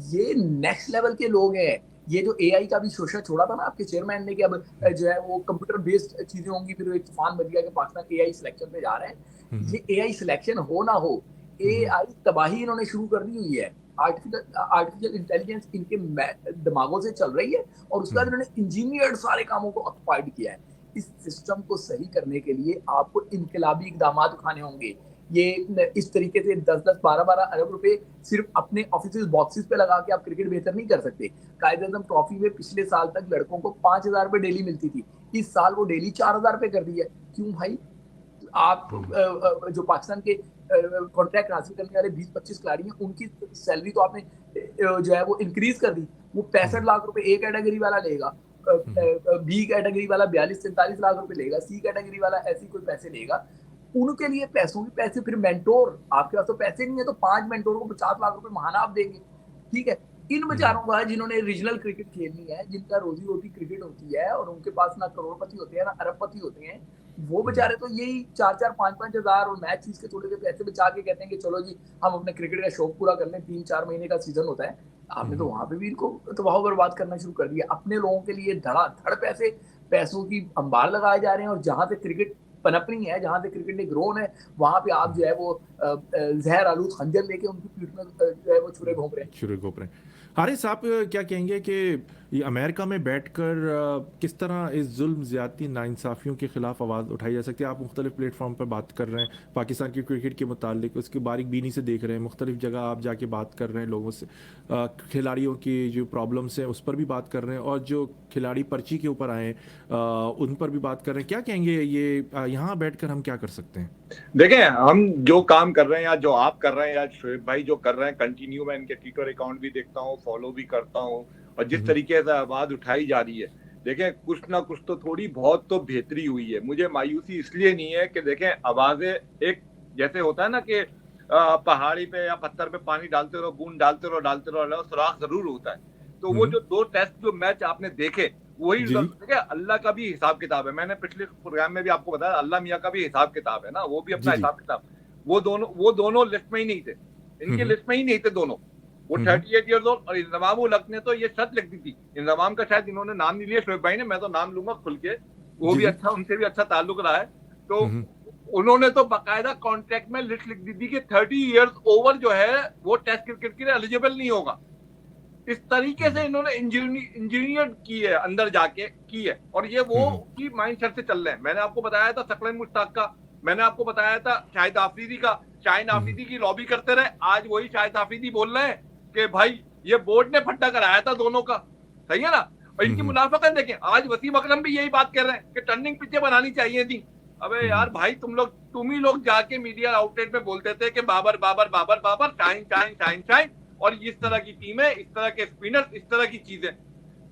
ये नेक्स्ट लेवल के लोग हैं। ये जो एआई का भी शोषा छोड़ा था ना आपके चेयरमैन ने, कि अब जो है वो कंप्यूटर बेस्ड चीजें होंगी, फिर एक तूफान बच गया कि पाकिस्तान एआई सिलेक्शन पे जा रहे हैं। ये एआई सिलेक्शन हो ना हो, एआई तबाही इन्होंने शुरू कर दी हुई है। आर्टिफिशियल इंटेलिजेंस इनके दिमागों से चल रही है, और उसके बाद इन्होंने इंजीनियर्ड सारे कामों को ऑक्युपाइड किया है। इस सिस्टम को सही करने के लिए आपको इनकलाबी इकदाम उठाने होंगे। ये इस तरीके से 10-10, 12-12 अरब रुपए सिर्फ अपने ऑफिस बॉक्सेस पे लगा के आप क्रिकेट बेहतर नहीं कर सकते। कायदे-ए-आज़म ट्रॉफी में पिछले साल तक लड़कों को 5000 रुपए डेली मिलती थी, इस साल वो डेली 4000 रुपए कर दी है। क्यों भाई? आप जो पाकिस्तान के कॉन्ट्रैक्ट हासिल करने वाले 20-25 खिलाड़ी हैं, उनकी सैलरी तो आपने जो है वो इंक्रीज कर दी। वो 65 लाख रुपए ए कैटेगरी वाला लेगा, बी कैटेगरी वाला 42-43 लाख रुपए लेगा, सी कैटेगरी वाला ऐसी कोई पैसे लेगा। उनके लिए पैसों के पैसे, फिर मेंटोर, आपके पास तो पैसे नहीं है तो 5 मेंटोर को 50 लाख रुपए महाना आप देंगे, ठीक है। इन बेचारों का जिन्होंने रीजनल क्रिकेट खेलनी है, जिनका रोजी रोटी क्रिकेट होती है, और उनके पास ना करोड़पति होते हैं ना अरबपति होते हैं, वो बेचारे तो यही 4-4, 5-5 हजार और मैच चीज के थोड़े से पैसे बचा के कहते हैं कि चलो जी हम अपने क्रिकेट का शौक पूरा कर लें। 3-4 महीने का सीजन होता है। आपने तो वहां पे भी इनको तबाह बर्बाद करना शुरू कर दिया। अपने लोगों के लिए धड़ाधड़ पैसों की अंबार लगाए जा रहे हैं, और जहां से क्रिकेट पनपनी है, जहां से क्रिकेट ने ग्रोन है, वहां पे आप जो है वो जहर आलूद खंजर लेके उनकी पीठ में जो है वो छुरे घोंप रहे हैं। हारिस, आप क्या कहेंगे कि ये अमेरिका में बैठकर किस तरह इस जुल्म, ज़्यादती, नाइंसाफ़ियों के ख़िलाफ़ आवाज़ उठाई जा सकती है? आप मुख्तलिफ़ प्लेटफॉर्म पर बात कर रहे हैं पाकिस्तान की क्रिकेट के मुतालिक, उसकी बारीक बीनी से देख रहे हैं, मुख्तलिफ़ जगह आप जाके बात कर रहे हैं लोगों से, खिलाड़ियों की जो प्रॉब्लम्स हैं उस पर भी बात कर रहे हैं, और जो खिलाड़ी पर्ची के ऊपर आए उन पर भी बात कर रहे हैं। क्या कहेंगे ये यहाँ बैठकर हम क्या कर सकते हैं? देखें, हम जो काम कर रहे हैं या जो आप कर रहे हैं या शोएब भाई जो कर रहे हैं, कंटिन्यू मैं इनके ट्विटर अकाउंट भी देखता हूँ, फॉलो भी करता हूँ, और जिस तरीके से आवाज उठाई जा रही है, देखें कुछ ना कुछ तो थोड़ी बहुत तो बेहतरी हुई है। मुझे मायूसी इसलिए नहीं है कि देखें आवाजें एक जैसे होता है ना कि पहाड़ी पे या पत्थर पे पानी डालते रहो, बूंद डालते रहो, सुराख जरूर होता है। तो वो जो 2 टेस्ट जो मैच आपने देखे, वही देखिए अल्लाह का भी हिसाब किताब है। मैंने पिछले प्रोग्राम में भी आपको बताया, अल्लाह मियाँ का भी हिसाब किताब है ना, वो भी अपना हिसाब किताब। वो दोनों लिस्ट में ही नहीं थे, इनके लिस्ट में ही नहीं थे दोनों। वो 38 ईयर्स ओल्ड, और इंजमाम उल हक ने तो ये शर्त लिख दी थी। इंजमाम का शायद इन्होंने नाम नहीं लिया शोएब भाई ने, मैं तो नाम लूंगा खुल के, वो भी अच्छा, उनसे भी अच्छा ताल्लुक रहा है। तो उन्होंने तो बाकायदा कॉन्ट्रैक्ट में लिस्ट लिख दी थी कि 30 ईयर्स ओवर जो है वो टेस्ट क्रिकेट के लिए एलिजिबल नहीं होगा। इस तरीके से इन्होंने इंजीनियर की है, अंदर जाके की है, और ये वो की माइंड सेट से चल रहे हैं। मैंने आपको बताया था सकलन मुश्ताक का, मैंने आपको बताया था शाहिद आफरीदी का। शाहिद आफरीदी की लॉबी करते रहे, आज वही शाहिद आफरीदी बोल रहे हैं कि भाई ये बोर्ड ने फट्टा कराया था दोनों का, सही है ना। और इनकी मुनाफाकत देखें, आज वसीम अकरम भी यही बात कर रहे हैं कि टर्निंग पिचें बनानी चाहिए थी। अबे यार भाई, तुम लोग तुम ही लोग जाके मीडिया आउटलेट में बोलते थे कि Babar Babar Babar Babar shine shine shine shine, और इस तरह की टीमें, इस तरह के स्पिनर्स, इस तरह की चीजें।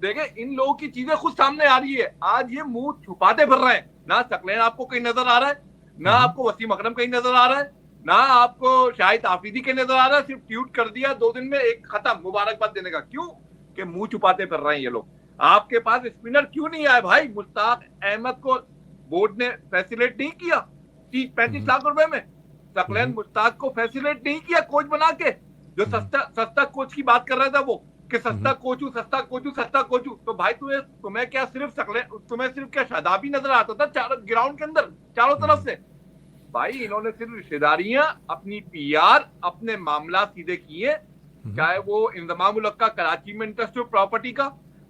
देखें, इन लोगों की चीजें खुद सामने आ रही है। आज ये मुंह छुपाते फिर रहे हैं। ना सकलैन आपको कहीं नजर आ रहा है, ना आपको वसीम अकरम कहीं नजर आ रहा है, ना आपको शाहिद आफरीदी के नजर आ रहा है। सिर्फ ट्वीट कर दिया 2 दिन में, एक खत्म, मुबारकबाद देने का। क्यों? कि मुंह छुपाते फिर रहे हैं ये लोग। आपके पास स्पिनर क्यों नहीं आए भाई? मुश्ताक अहमद को बोर्ड ने फैसिलेट नहीं किया 30-35 लाख रुपए में। सकलैन मुश्ताक को फैसिलेट नहीं किया कोच बना के। जो सस्ता कोच की बात कर रहा था वो, कि सस्ता कोच हूं, सस्ता कोच हूं, सस्ता कोच हूं। तो भाई तुम्हें क्या सिर्फ तुम्हें सिर्फ क्या शादाबी नजर आता था चारों ग्राउंड के अंदर, चारों तरफ से? भाई इन्होंने सिर्फ रिश्तेदारियां, अपनी पीआर, अपने मामला सीधे किए। चाहे वो इंजमाम उल हक का कराची में इंटरेस्ट हो प्रॉपर्टी का,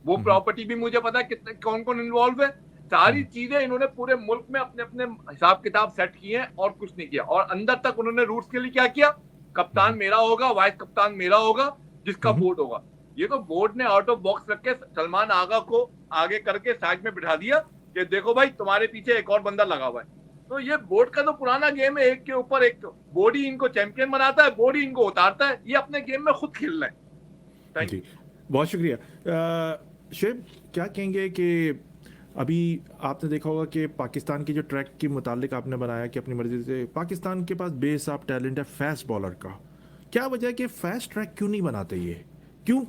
वो प्रॉपर्टी भी मुझे पता है कितने कौन कौन इन्वॉल्व है। सारी चीजें इन्होंने पूरे मुल्क में अपने अपने हिसाब किताब सेट किए हैं और कुछ नहीं किया। और अंदर तक उन्होंने रूट्स के लिए क्या किया? कप्तान मेरा होगा, वाइस कप्तान मेरा होगा, जिसका बोर्ड होगा। ये तो बोर्ड ने आउट ऑफ बॉक्स रख के सलमान आगा को आगे करके साइड में बिठा दिया कि देखो भाई तुम्हारे पीछे एक और बंदा लगा हुआ है। तो ये बोर्ड का तो पुराना गेम है, एक के ऊपर एक। तो बोर्ड ही इनको चैंपियन बनाता है, बोर्ड ही इनको उतारता है। ये अपने गेम में खुद खेल रहे हैं। थैंक यू, बहुत शुक्रिया। शेब, क्या कहेंगे कि अभी आपने देखा होगा कि पाकिस्तान की जो ट्रैक के मुतालिक आपने बनाया कि अपनी मर्जी से पाकिस्तान के पास बेहिसाब टैलेंट है फास्ट बॉलर का, क्या वजह है कि फास्ट ट्रैक क्यों नहीं बनाते? ये क्यों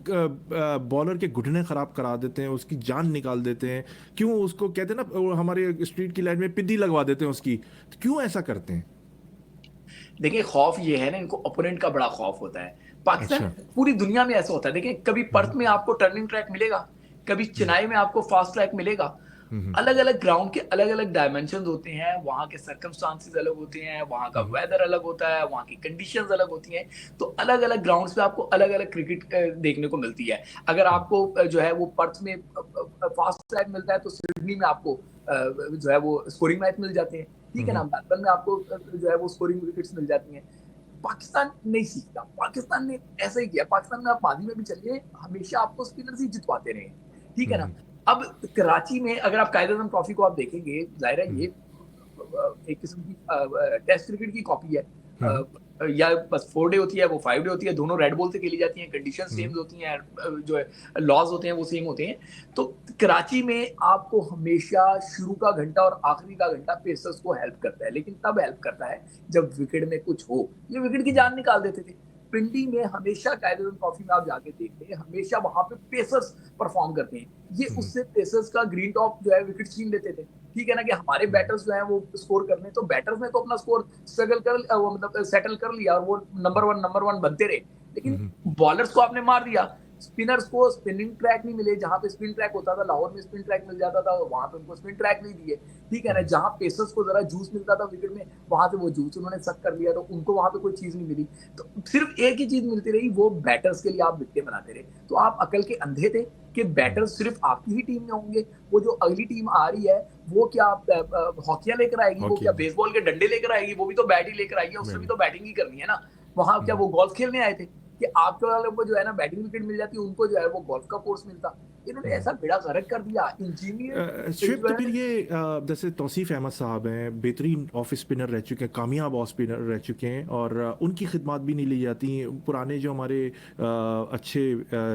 बॉलर के घुटने ख़राब करा देते हैं, उसकी जान निकाल देते हैं? क्यों उसको कहते हैं ना, हमारे स्ट्रीट की लाइन में पिद्दी लगवा देते हैं उसकी? तो क्यों ऐसा करते हैं? देखिए, खौफ ये है ना, इनको ओपोनेंट का बड़ा खौफ होता है। पाकिस्तान, पूरी दुनिया में ऐसा होता है। देखिए, कभी पर्थ में आपको टर्निंग ट्रैक मिलेगा, कभी चेन्नई में आपको फास्ट ट्रैक मिलेगा। अलग अलग ग्राउंड के अलग अलग डायमेंशन होते हैं, वहां के सर्कमस्टांसेस अलग होते हैं, वहां का वेदर अलग होता है, वहां की कंडीशंस अलग होती हैं। तो अलग अलग ग्राउंड्स पे आपको अलग अलग क्रिकेट देखने को मिलती है। अगर आपको जो है वो पर्थ में फास्ट ट्रैक मिलता है, तो सिडनी में आपको जो है वो स्कोरिंग मैच मिल जाते हैं, ठीक है ना। मेलबर्न में आपको जो है वो स्कोरिंग विकेट्स मिल जाती हैं। पाकिस्तान नहीं सीखता। पाकिस्तान ने ऐसा ही किया। पाकिस्तान में आप माजी में भी चलिए, हमेशा आपको स्पिनर्स ही जितवाते रहे, ठीक है ना। अब कराची में अगर आप कायदे-ए-आज़म ट्रॉफी को आप देखेंगे, जाहिर है ये एक किस्म की टेस्ट क्रिकेट की कॉपी है। या बस 4 डे होती है, वो 5 डे होती है, दोनों रेड बॉल से खेली जाती हैं, कंडीशन सेम होती हैं, जो है लॉज होते हैं वो सेम होते हैं। तो कराची में आपको हमेशा शुरू का घंटा और आखिरी का घंटा पेसर्स को हेल्प करता है, लेकिन तब हेल्प करता है जब विकेट में कुछ हो। ये विकेट की जान निकाल देते थे। पिंडी में हमेशा कायदे-ए-आज़म ट्रॉफी में आप जाके देखते हैं, हमेशा वहां पे पेसर्स परफॉर्म करते हैं। ये उससे पेसर्स का ग्रीन टॉप जो है विकेट छीन लेते थे, ठीक है ना, कि हमारे बैटर्स जो है वो स्कोर करने। तो बैटर्स ने तो अपना स्कोर स्ट्रगल कर वो मतलब सेटल कर लिया और वो नंबर वन बनते रहे, लेकिन बॉलर्स को आपने मार दिया। स्पिनर्स को स्पिनिंग ट्रैक नहीं मिले। जहां पे स्पिन ट्रैक होता था, लाहौर में स्पिन ट्रैक मिल जाता था, वहां पे उनको स्पिन ट्रैक नहीं दिए, ठीक है ना। जहां पेसर्स को जरा जूस मिलता था विकेट में, वहां से वो जूस उन्होंने सक कर लिया, तो उनको वहां पे कोई चीज नहीं मिली। तो सिर्फ एक ही चीज मिलती रही, वो बैटर्स के लिए आप विकेट बनाते रहे। तो आप अकल के अंधे थे कि बैटर्स सिर्फ आपकी ही टीम में होंगे। वो जो अगली टीम आ रही है वो क्या हॉकियां लेकर आएगी, वो क्या बेसबॉल के डंडे लेकर आएगी, वो भी तो बैट ही लेकर आएगी, उससे भी तो बैटिंग ही करनी है ना। वहां क्या वो गोल्फ खेलने आए थे कि आपके वालों को जो है ना बैटिंग विकेट मिल जाती है, उनको जो है वो गोल्फ का कोर्स मिलता। इन्होंने ऐसा बेड़ा गर्क कर दिया। इंजीनियर तो फिर ये जैसे तौसीफ अहमद साहब हैं, बेहतरीन ऑफ स्पिनर रह चुके हैं, कामयाब ऑफ स्पिनर रह चुके हैं, और उनकी खिदमत भी नहीं ली जाती। पुराने जो हमारे अच्छे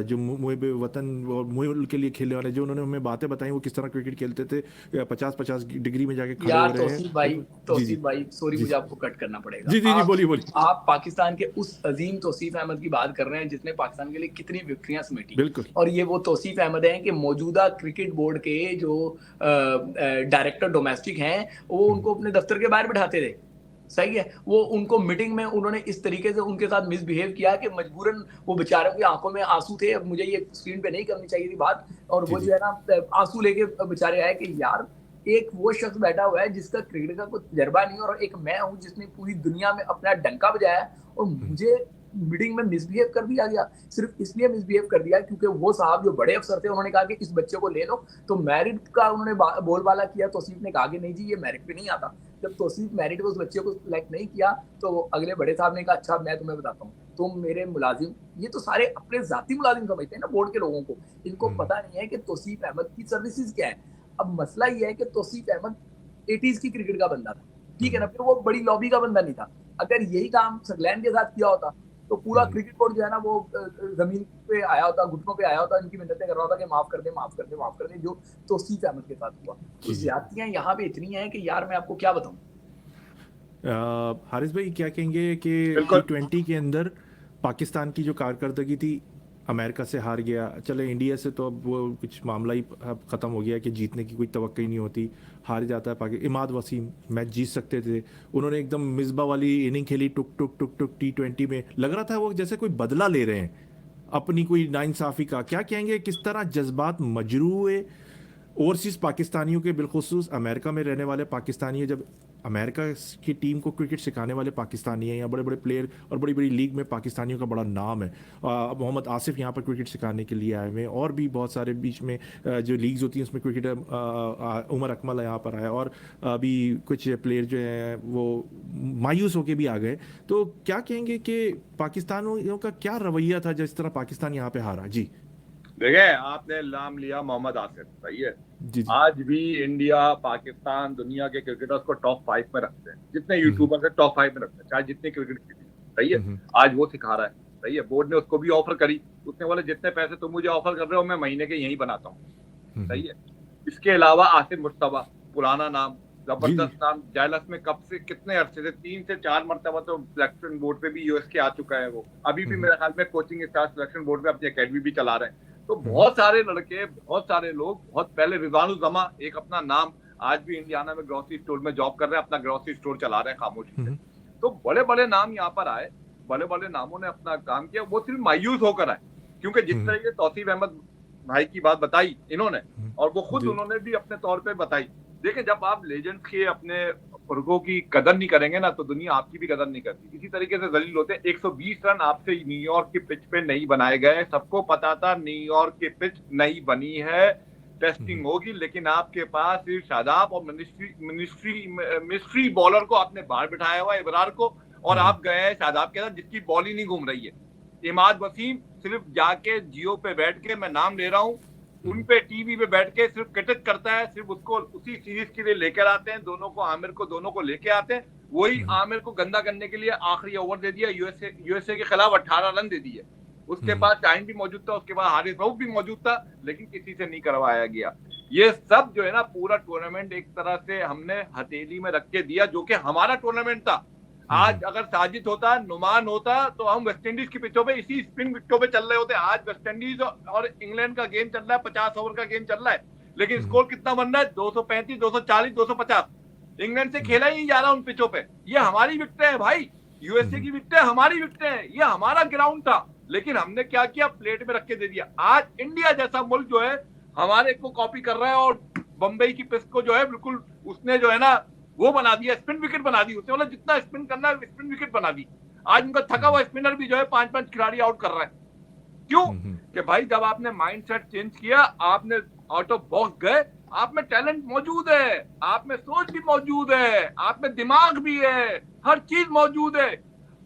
जो मुहिब वतन और मुल्क के लिए खेलने वाले, जो उन्होंने हमें बातें बताई वो किस तरह क्रिकेट खेलते थे, 50-50 डिग्री में जाके खड़े हो रहे हैं। तौसीफ भाई सॉरी, मुझे आपको कट करना पड़ेगा। जी बोलिए। आप पाकिस्तान के उस अजीम तौसीफ अहमद की बात कर रहे हैं जिसने पाकिस्तान के लिए कितनी विक्ट्रियां समेटी। बिल्कुल। और ये वो तौसीफ अहमद हैं कि मौजूदा क्रिकेट बोर्ड के जो डायरेक्टर डोमेस्टिक हैं, वो उनको अपने दफ्तर के बाहर बिठाते थे। सही है, वो उनको मीटिंग में उन्होंने इस तरीके से उनके साथ मिसबिहेव किया कि मजबूरन वो बेचारों की आंखों में आंसू थे। अब मुझे ये स्क्रीन पे नहीं करनी चाहिए थी बात, और वो जो है ना आंसू लेके बेचारे आए कि यार, एक वो शख्स बैठा हुआ है जिसका क्रिकेट का कोई तजर्बा नहीं, और एक मैं हूं जिसने पूरी दुनिया में अपना डंका बजाया, और मुझे मीटिंग में मिसबिहेव कर दिया गया। सिर्फ इसलिए मिसबिहेव कर दिया क्योंकि वो साहब जो बड़े अफसर थे, उन्होंने कहा कि इस बच्चे को ले लो। तो मेरिट का उन्होंने बोलबाला किया। तौसीफ ने कहा कि नहीं जी, ये मेरिट पे नहीं आता। जब तौसीफ मेरिट पे उस बच्चे को सिलेक्ट नहीं किया, तो अगले बड़े साहब ने कहा अच्छा मैं तुम्हें बताता हूँ, तुम मेरे मुलाजिम, ये तो सारे अपने जाती मुलाजिम समझते हैं ना बोर्ड के लोगों को, इनको पता नहीं है कि तौसीफ अहमद की सर्विसेज क्या है। अब मसला ये है कि तौसीफ अहमद 80s की क्रिकेट का बंदा था, ठीक है ना, फिर वो बड़ी लॉबी का बंदा नहीं था। अगर यही काम सकलैन के साथ किया होता तो पूरा क्रिकेट बोर्ड जो है ना वो जमीन पे आया होता, घुटनों पे आया होता, इनकी मिन्नतें कर रहा होता कि माफ कर दे, माफ कर दे, माफ कर दे, जो तौसीफ अहमद के साथ हुआ। तो ज्यादतियां यहाँ पे इतनी हैं कि यार मैं आपको क्या बताऊं। हारिस भाई क्या कहेंगे कि T20 के अंदर पाकिस्तान की जो कारकर्दगी थी, अमेरिका से हार गया, चले इंडिया से तो अब वो कुछ मामला ही अब ख़त्म हो गया कि जीतने की कोई तवक्को ही नहीं होती, हार जाता है इमाद वसीम मैच जीत सकते थे, उन्होंने एकदम मिसबा वाली इनिंग खेली, टुक टुक टुक टुक T20 में लग रहा था वो जैसे कोई बदला ले रहे हैं अपनी कोई नाइंसाफ़ी का। क्या कहेंगे किस तरह जज्बात मजरू हुए ओवरसीज़ पाकिस्तानियों के, बिलखुसूस अमेरिका में रहने वाले पाकिस्तानी, जब अमेरिका की टीम को क्रिकेट सिखाने वाले पाकिस्तानी हैं, या बड़े बड़े प्लेयर और बड़ी बड़ी लीग में पाकिस्तानियों का बड़ा नाम है। मोहम्मद आसिफ यहाँ पर क्रिकेट सिखाने के लिए आए हुए हैं, और भी बहुत सारे बीच में जो लीग्स होती हैं उसमें क्रिकेटर उमर अकमल यहाँ पर आया, और अभी कुछ प्लेयर जो हैं वो मायूस होके भी आ गए। तो क्या कहेंगे कि पाकिस्तानियों का क्या रवैया था जिस तरह पाकिस्तान यहाँ पे हारा? जी देखिए, आपने नाम लिया मोहम्मद आसिफ, सही है। जी आज भी इंडिया, पाकिस्तान दुनिया के क्रिकेटर्स को टॉप 5 में रखते हैं, जितने यूट्यूबर्स हैं टॉप 5 में रखते हैं, चाहे जितने क्रिकेट खेली, सही है। आज वो सिखा रहा है, सही है। बोर्ड ने उसको भी ऑफर करी, उसने बोले जितने पैसे तुम मुझे ऑफर कर रहे हो मैं महीने के यही बनाता हूँ, सही है। इसके अलावा आसिफ मुश्तबा, पुराना नाम, जबरदस्त नाम, जायलस में कब से कितने अरसे से 3 से 4 मरतबा तो सिलेक्शन बोर्ड पे भी यूएस के आ चुका है वो, अभी भी मेरे ख्याल में कोचिंग स्टाफ सिलेक्शन बोर्ड पे अपनी अकेडमी भी चला रहे हैं। तो बहुत सारे लड़के, बहुत सारे लोग, बहुत पहले रिजवानुज़्ज़मा एक अपना नाम, आज भी इंडियाना में ग्रोसरी स्टोर में जॉब कर रहे हैं, अपना ग्रोसरी स्टोर चला रहे हैं खामोशी से। तो बड़े बड़े नाम यहाँ पर आए, बड़े बड़े नामों ने अपना काम किया, वो सिर्फ मायूस होकर आए, क्योंकि जिस तरह से तौसीफ अहमद भाई की बात बताई इन्होंने, और वो खुद उन्होंने भी अपने तौर पे बताई। देखिए, जब आप लेजेंड्स के अपने वर्गों की कदर नहीं करेंगे ना, तो दुनिया आपकी भी कदर नहीं करती। इसी तरीके से जलील होते हैं। 120 रन आपसे न्यूयॉर्क की पिच पे नहीं बनाए गए, सबको पता था न्यूयॉर्क की पिच नहीं बनी है, टेस्टिंग होगी, लेकिन आपके पास सिर्फ शादाब और मिस्ट्री बॉलर को आपने बाहर बिठाया हुआ है, इबरार को, और आप गए हैं शादाब के साथ जिसकी बॉल ही नहीं घूम रही है। इमाद वसीम सिर्फ जाके जियो पे बैठ के, मैं नाम ले रहा हूँ, उन पे टीवी पे बैठ के सिर्फ क्रिटिक करता है, सिर्फ उसको उसी सीरीज के लिए लेकर आते हैं, दोनों को लेके आते हैं। वही आमिर को गंदा करने के लिए आखिरी ओवर दे दिया, यूएसए के खिलाफ 18 रन दे दिए। उसके पास टाइम भी मौजूद था, उसके बाद हारिस रऊफ भी मौजूद था, लेकिन किसी से नहीं करवाया गया। ये सब जो है ना, पूरा टूर्नामेंट एक तरह से हमने हथेली में रख के दिया, जो कि हमारा टूर्नामेंट था। आज अगर साजिद होता, नुमान होता, तो हम वेस्ट इंडीज की पिचों पे, इसी स्पिन विकेटों पे चल रहे होते। आज वेस्ट इंडीज और इंग्लैंड का गेम चल रहा है, 50 ओवर का गेम चल रहा है, लेकिन स्कोर कितना बन रहा है? 235, 240, 250। इंग्लैंड से खेला ही नहीं जा रहा उन पिचों पे। ये हमारी विकेटें हैं भाई, यूएसए की विकेटें हमारी विकेटें हैं, ये हमारा ग्राउंड था, लेकिन हमने क्या किया? प्लेट में रख के दे दिया। आज इंडिया जैसा मुल्क जो है हमारे को कॉपी कर रहा है, और बम्बई की पिच को जो है बिल्कुल उसने जो है ना वो बना दिया, स्पिन विकेट बना दी उसने, मतलब जितना स्पिन करना है स्पिन विकेट बना दी। आज उनका थका हुआ स्पिनर भी जो है 5-5 खिलाड़ी आउट कर रहा है। क्यों? कि भाई जब आपने माइंडसेट चेंज किया, आपने आउट ऑफ बॉक्स गए, आप में टैलेंट मौजूद है, आप में सोच भी मौजूद है, आप में दिमाग भी है, हर चीज मौजूद है।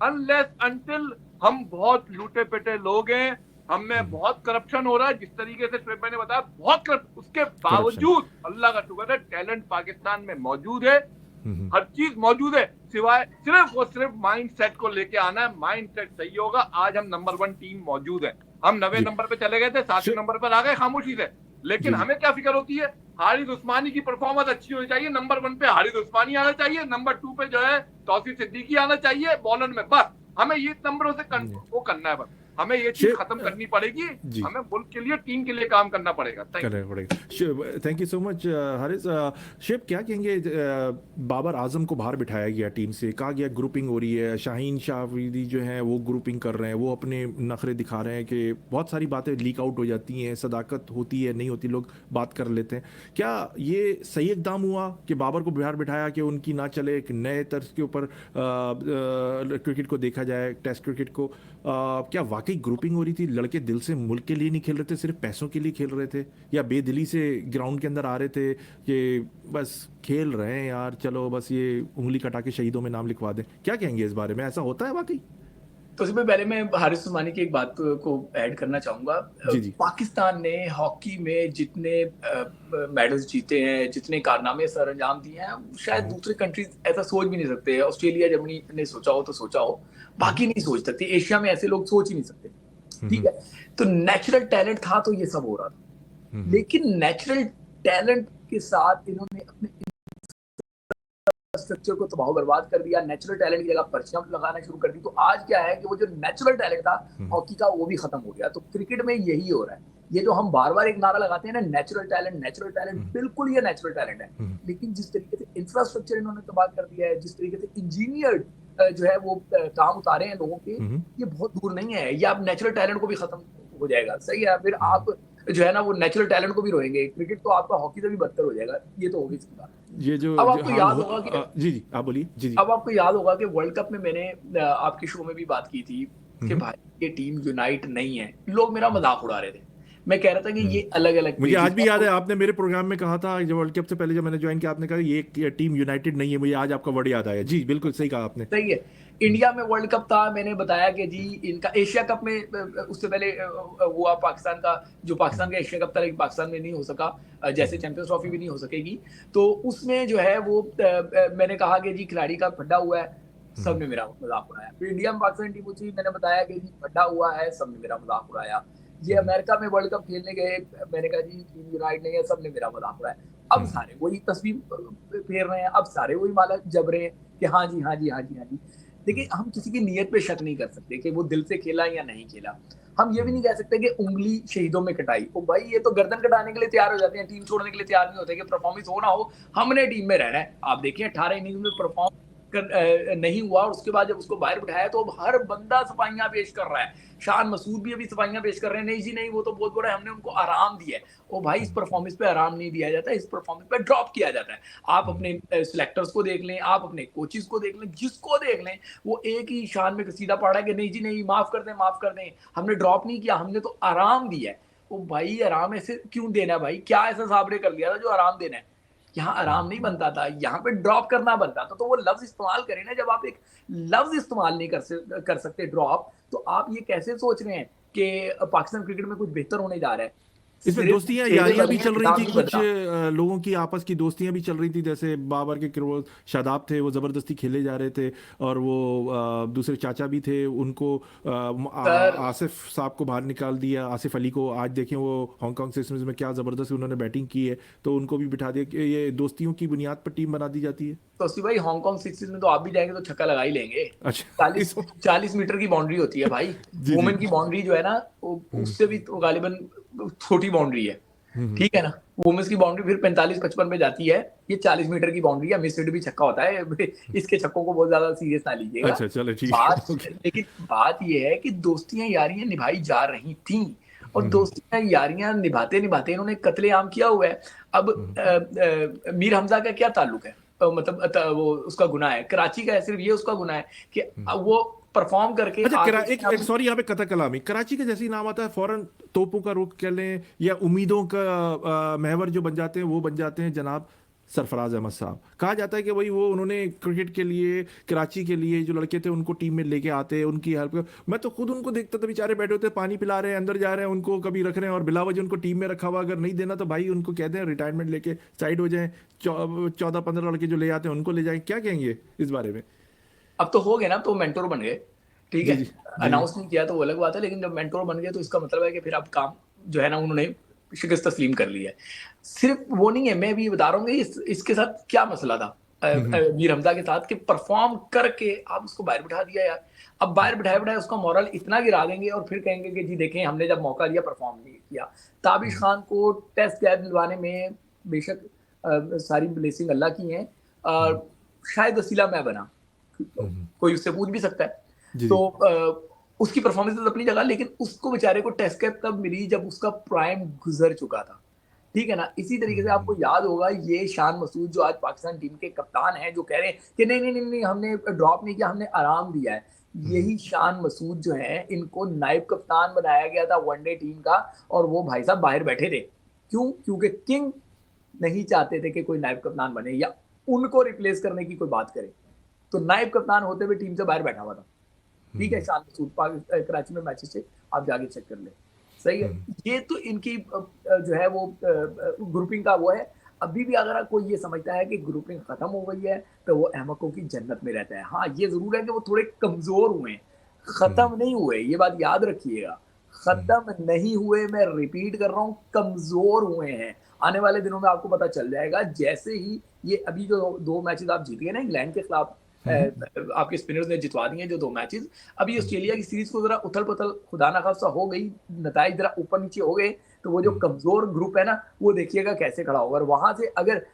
अनलेस अनटिल हम बहुत लूटे पिटे लोग हैं, हम में बहुत करप्शन हो रहा है, जिस तरीके से श्वेब भाई ने बताया, बहुत करप्शन, उसके बावजूद अल्लाह का शुक्र है टैलेंट पाकिस्तान में मौजूद है, हर चीज मौजूद है, सिवाय सिर्फ और सिर्फ माइंड सेट को लेके आना है। माइंड सेट सही होगा, आज हम नंबर 1 टीम मौजूद है। हम 9वें नंबर पे चले गए थे, 7वें नंबर पर आ गए खामोशी से, लेकिन हमें क्या फिक्र होती है? हारिस उस्मानी की परफॉर्मेंस अच्छी होनी चाहिए, नंबर 1 पे हारिस उस्मानी आना चाहिए, नंबर 2 पे जो है तौसीफ सिद्दीकी आना चाहिए बॉलर में, बस हमें ये नंबरों से वो करना है, बस हमें ये चीज खत्म करनी पड़ेगी। हमें मुल्क के लिए, टीम के लिए काम करना पड़ेगा। Thank you so much Haris. Shiv क्या कहेंगे, बाबर आजम को बाहर बिठाया गया टीम से, कहा गया ग्रुपिंग हो रही है, शाहीन शाहरीदी जो हैं वो ग्रुपिंग कर रहे हैं, वो अपने नखरे दिखा रहे हैं कि बहुत सारी बातें लीक आउट हो जाती हैं, सदाकत होती है नहीं होती, लोग बात कर लेते हैं। क्या ये सही इकदाम हुआ कि बाबर को बाहर बिठाया कि उनकी ना चले, एक नए तर्ज के ऊपर क्रिकेट को देखा जाए, टेस्ट क्रिकेट को? क्या वाकई ग्रुपिंग हो रही थी? लड़के दिल से मुल्क के लिए नहीं खेल रहे थे, सिर्फ पैसों के लिए खेल रहे थे, या बेदिली से ग्राउंड के अंदर आ रहे थे कि बस खेल रहे हैं यार, चलो बस ये उंगली कटा के शहीदों में नाम लिखवा दें? क्या कहेंगे इस बारे में, ऐसा होता है वाकई? तो सबसे पहले मैं हारिस उस्मानी की एक बात को ऐड करना चाहूंगा। जी जी पाकिस्तान ने हॉकी में जितने मेडल्स जीते हैं, जितने कारनामे सर अंजाम दिए हैं, शायद दूसरे कंट्रीज ऐसा सोच भी नहीं सकते। ऑस्ट्रेलिया जर्मनी ने सोचा हो तो सोचा हो, बाकी नहीं सोच सकते। एशिया में ऐसे लोग सोच ही नहीं सकते। ठीक है, तो नेचुरल टैलेंट था तो ये सब हो रहा था। लेकिन नेचुरल टैलेंट के साथ इन्होंने अपने स्ट्रक्चर को तबाह बर्बाद कर दिया। नेचुरल टैलेंट की जगह परचम लगाना शुरू कर दी। तो आज क्या है कि वो जो नेचुरल टैलेंट था हॉकी का, वो भी खत्म हो गया। तो क्रिकेट में यही हो रहा है। ये जो हम बार बार एक नारा लगाते हैं ना, नेचुरल टैलेंट, बिल्कुल ये नेचुरल टैलेंट है। लेकिन जिस तरीके से इंफ्रास्ट्रक्चर इन्होंने तबाह कर दिया है, जिस तरीके से इंजीनियर जो है वो काम उतारे हैं लोगों के, ये बहुत दूर नहीं है। ये आप नेचुरल टैलेंट को भी खत्म हो जाएगा। सही है, फिर आप जो है ना वो नेचुरल टैलेंट को भी रोएंगे। क्रिकेट तो आपका हॉकी से भी बदतर हो जाएगा। ये तो हो भी सकता है। ये जो अब आपको हाल याद होगा कि जी जी आप बोलिए। जी जी अब आपको याद होगा कि वर्ल्ड कप में मैंने आपके शो में भी बात की थी कि भाई ये टीम यूनाइट नहीं है। लोग मेरा मजाक उड़ा रहे थे। मैं कह रहा था कि ये अलग अलग, मुझे आज भी याद है, आपने मेरे प्रोग्राम में कहा था जब वर्ल्ड कप से पहले जब मैंने ज्वाइन किया, आपने कहा ये टीम यूनाइटेड नहीं है। मुझे आज आपका वर्ड याद आया। जी बिल्कुल सही कहा आपने। सही है। इंडिया में वर्ल्ड कप था, मैंने बताया कि जी इनका एशिया कप में उससे पहले हुआ पाकिस्तान का, जो पाकिस्तान का एशिया कप था, लेकिन पाकिस्तान में नहीं हो सका, जैसे चैंपियंस ट्रॉफी भी नहीं हो सकेगी। तो उसमें जो है वो मैंने कहा कि जी खिलाड़ी का फड्डा हुआ है, सबने मेरा मजाक उड़ाया। फिर इंडिया में पाकिस्तान टीम पूछी, मैंने बताया कि जी फड्डा हुआ है, सबने मेरा मजाक उड़ाया। ये अमेरिका में वर्ल्ड कप खेलने गए, मैंने कहा जी टीम यूनाइट नहीं है, सबने मेरा मजाक उड़ाया। अब सारे वही तस्वीर फेर रहे हैं, अब सारे वही माला जब रहे हैं कि हाँ जी हाँ जी हाँ जी हाँ जी। देखिए, हम किसी की नीयत पे शक नहीं कर सकते कि वो दिल से खेला या नहीं खेला। हम ये भी नहीं कह सकते कि उंगली शहीदों में कटाई। ओ भाई, ये तो गर्दन कटाने के लिए तैयार हो जाते हैं, टीम छोड़ने के लिए तैयार नहीं होते कि परफॉर्मेंस हो ना हो, हमने टीम में रहना है। आप देखिए 18 इनिंग में परफॉर्म नहीं हुआ और उसके बाद जब उसको बाहर बिठाया तो अब हर बंदा सफाइयां पेश कर रहा है। शान मसूद भी अभी सफाइयां पेश कर रहे हैं, नहीं जी नहीं वो तो बहुत बड़ा है, हमने उनको आराम दिया है। ओ भाई, इस परफॉर्मेंस पे आराम नहीं दिया जाता, इस परफॉर्मेंस पे ड्रॉप किया जाता है। आप अपने सिलेक्टर्स को देख लें, आप अपने कोचेस को देख लें, जिसको देख लें, वो एक ही शान में सीधा पड़ा है कि नहीं जी नहीं, माफ कर दें, हमने ड्रॉप नहीं किया, हमने तो आराम दिया है। ओ भाई, आराम ऐसे क्यों देना है भाई? क्या ऐसा साबरे कर लिया था जो आराम देना है? यहाँ आराम नहीं बनता था, यहाँ पे ड्रॉप करना बनता था। तो वो लफ्ज इस्तेमाल करें ना। जब आप एक लफ्ज इस्तेमाल नहीं कर सकते ड्रॉप, तो आप ये कैसे सोच रहे हैं कि पाकिस्तान क्रिकेट में कुछ बेहतर होने जा रहा है? इसमें दोस्तियां यारियां भी चल रही थी, कुछ लोगों की आपस की दोस्तियां भी चल रही थी। जैसे बाबर के शादाब थे, वो जबरदस्ती खेले जा रहे थे, और वो दूसरे चाचा भी थे, उनको आसिफ साहब को बाहर निकाल दिया, आसिफ अली को। आज देखें वो हांगकांग सिस्टम्स में क्या जबरदस्त उन्होंने बैटिंग की है, तो उनको भी बिठा दिया। ये दोस्तियों की बुनियाद पर टीम बना दी जाती है। तो भाई हांगकांग सिक्सटीज में तो आप भी जाएंगे तो छक्का लगा ही लेंगे। अच्छा, 40 मीटर की बाउंड्री होती है भाई। वुमेन की बाउंड्री जो है ना, उससे भी तो गालिबन छोटी बाउंड्री है। ठीक है ना, वुमेन्स की बाउंड्री फिर 45-55 पे जाती है। ये 40 मीटर की बाउंड्री है। मिस हिट भी छक्का होता है। इसके छक्कों को बहुत ज्यादा सीरियस ना लीजिएगा। अच्छा चलो ठीक है। लेकिन बात ये है कि दोस्तियां यारियां निभाई जा रही थी, और दोस्तियां यारियां निभाते निभाते इन्होंने कत्लेआम किया हुआ है। अब मीर हमजा का क्या ताल्लुक है? मतलब वो उसका गुनाह है, कराची का है, सिर्फ ये उसका गुनाह है कि वो परफॉर्म करके। अच्छा, एक सॉरी यहाँ पे कथा कलामी, कराची का जैसे ही नाम आता है फौरन तोपों का रुख कह लें या उम्मीदों का महवर जो बन जाते हैं, वो बन जाते हैं जनाब सरफराज अहमद साहब। कहा जाता है कि वही वो उन्होंने क्रिकेट के लिए, कराची के लिए जो लड़के थे उनको टीम में लेके आते, उनकी हेल्प। मैं तो खुद उनको देखता था, बेचारे बैठे होते, पानी पिला रहे हैं, अंदर जा रहे हैं, उनको कभी रख रहे हैं, और बिलावज उनको टीम में रखा हुआ। अगर नहीं देना तो भाई उनको कहते हैं रिटायरमेंट लेके साइड हो जाएं। 14-15 लड़के जो ले आते हैं उनको ले जाएं। क्या कहेंगे इस बारे में? अब तो हो गए ना, तो मेंटोर बन गए। ठीक है, अनाउंस नहीं किया तो वो अलग बात है, लेकिन जब मेंटोर बन गए तो इसका मतलब है कि फिर अब काम जो है ना उन्होंने शिकस्त तस्लीम कर ली है। सिर्फ वो नहीं है, मैं भी बता रहा हूँ इसके साथ क्या मसला था मीर हमजा के साथ, कि परफॉर्म करके आप उसको बाहर बिठा दिया यार। अब बाहर बिठाए उसका मॉरल इतना गिरा देंगे और फिर कहेंगे कि जी देखें हमने जब मौका दिया परफॉर्म नहीं किया। ताबिश खान को टेस्ट कैद दिलवाने में बेशक सारी ब्लेसिंग अल्लाह की है, शायद वसीला मैं बना, कोई उससे पूछ भी सकता है। तो उसकी परफॉर्मेंस अपनी जगह, लेकिन उसको बेचारे को टेस्ट कैप तब मिली जब उसका प्राइम गुजर चुका था। ठीक है ना। इसी तरीके से आपको याद होगा ये शान मसूद जो आज पाकिस्तान टीम के कप्तान हैं, जो कह रहे हैं कि नहीं हमने ड्रॉप नहीं किया, हमने आराम दिया है। यही शान मसूद जो है, इनको नायब कप्तान बनाया गया था वनडे टीम का, और वो भाई साहब बाहर बैठे थे। क्यों? क्योंकि किंग नहीं चाहते थे कि कोई नायब कप्तान बने या उनको रिप्लेस करने की कोई बात करे। तो नायब कप्तान होते हुए टीम से बाहर बैठा हुआ था। ठीक है, शाम को कराची में मैचेस थे, आप जाके चेक कर ले, सही है। ये तो इनकी जो है वो ग्रुपिंग का वो है। अभी भी अगर कोई ये समझता है कि ग्रुपिंग खत्म हो गई है तो वो अहमकों की जन्नत में रहता है। हाँ, ये जरूर है कि वो थोड़े कमजोर हुए, खत्म नहीं हुए, ये बात याद रखिएगा, खत्म नहीं हुए, मैं रिपीट कर रहा हूँ, कमजोर हुए हैं। आने वाले दिनों में आपको पता चल जाएगा, जैसे ही ये अभी जो 2 मैचेस आप जीत गए ना इंग्लैंड के खिलाफ, आपके स्पिनर्स ने जितवा दिए जो 2 मैचेस। अभी ऑस्ट्रेलिया की सीरीज को जरा उथल पुथल खुदा ना खास्ता हो गई, नताइज जरा ऊपर नीचे हो गए, तो वो जो कमजोर ग्रुप है ना, वो देखिएगा कैसे खड़ा होगा। और वहां से अगर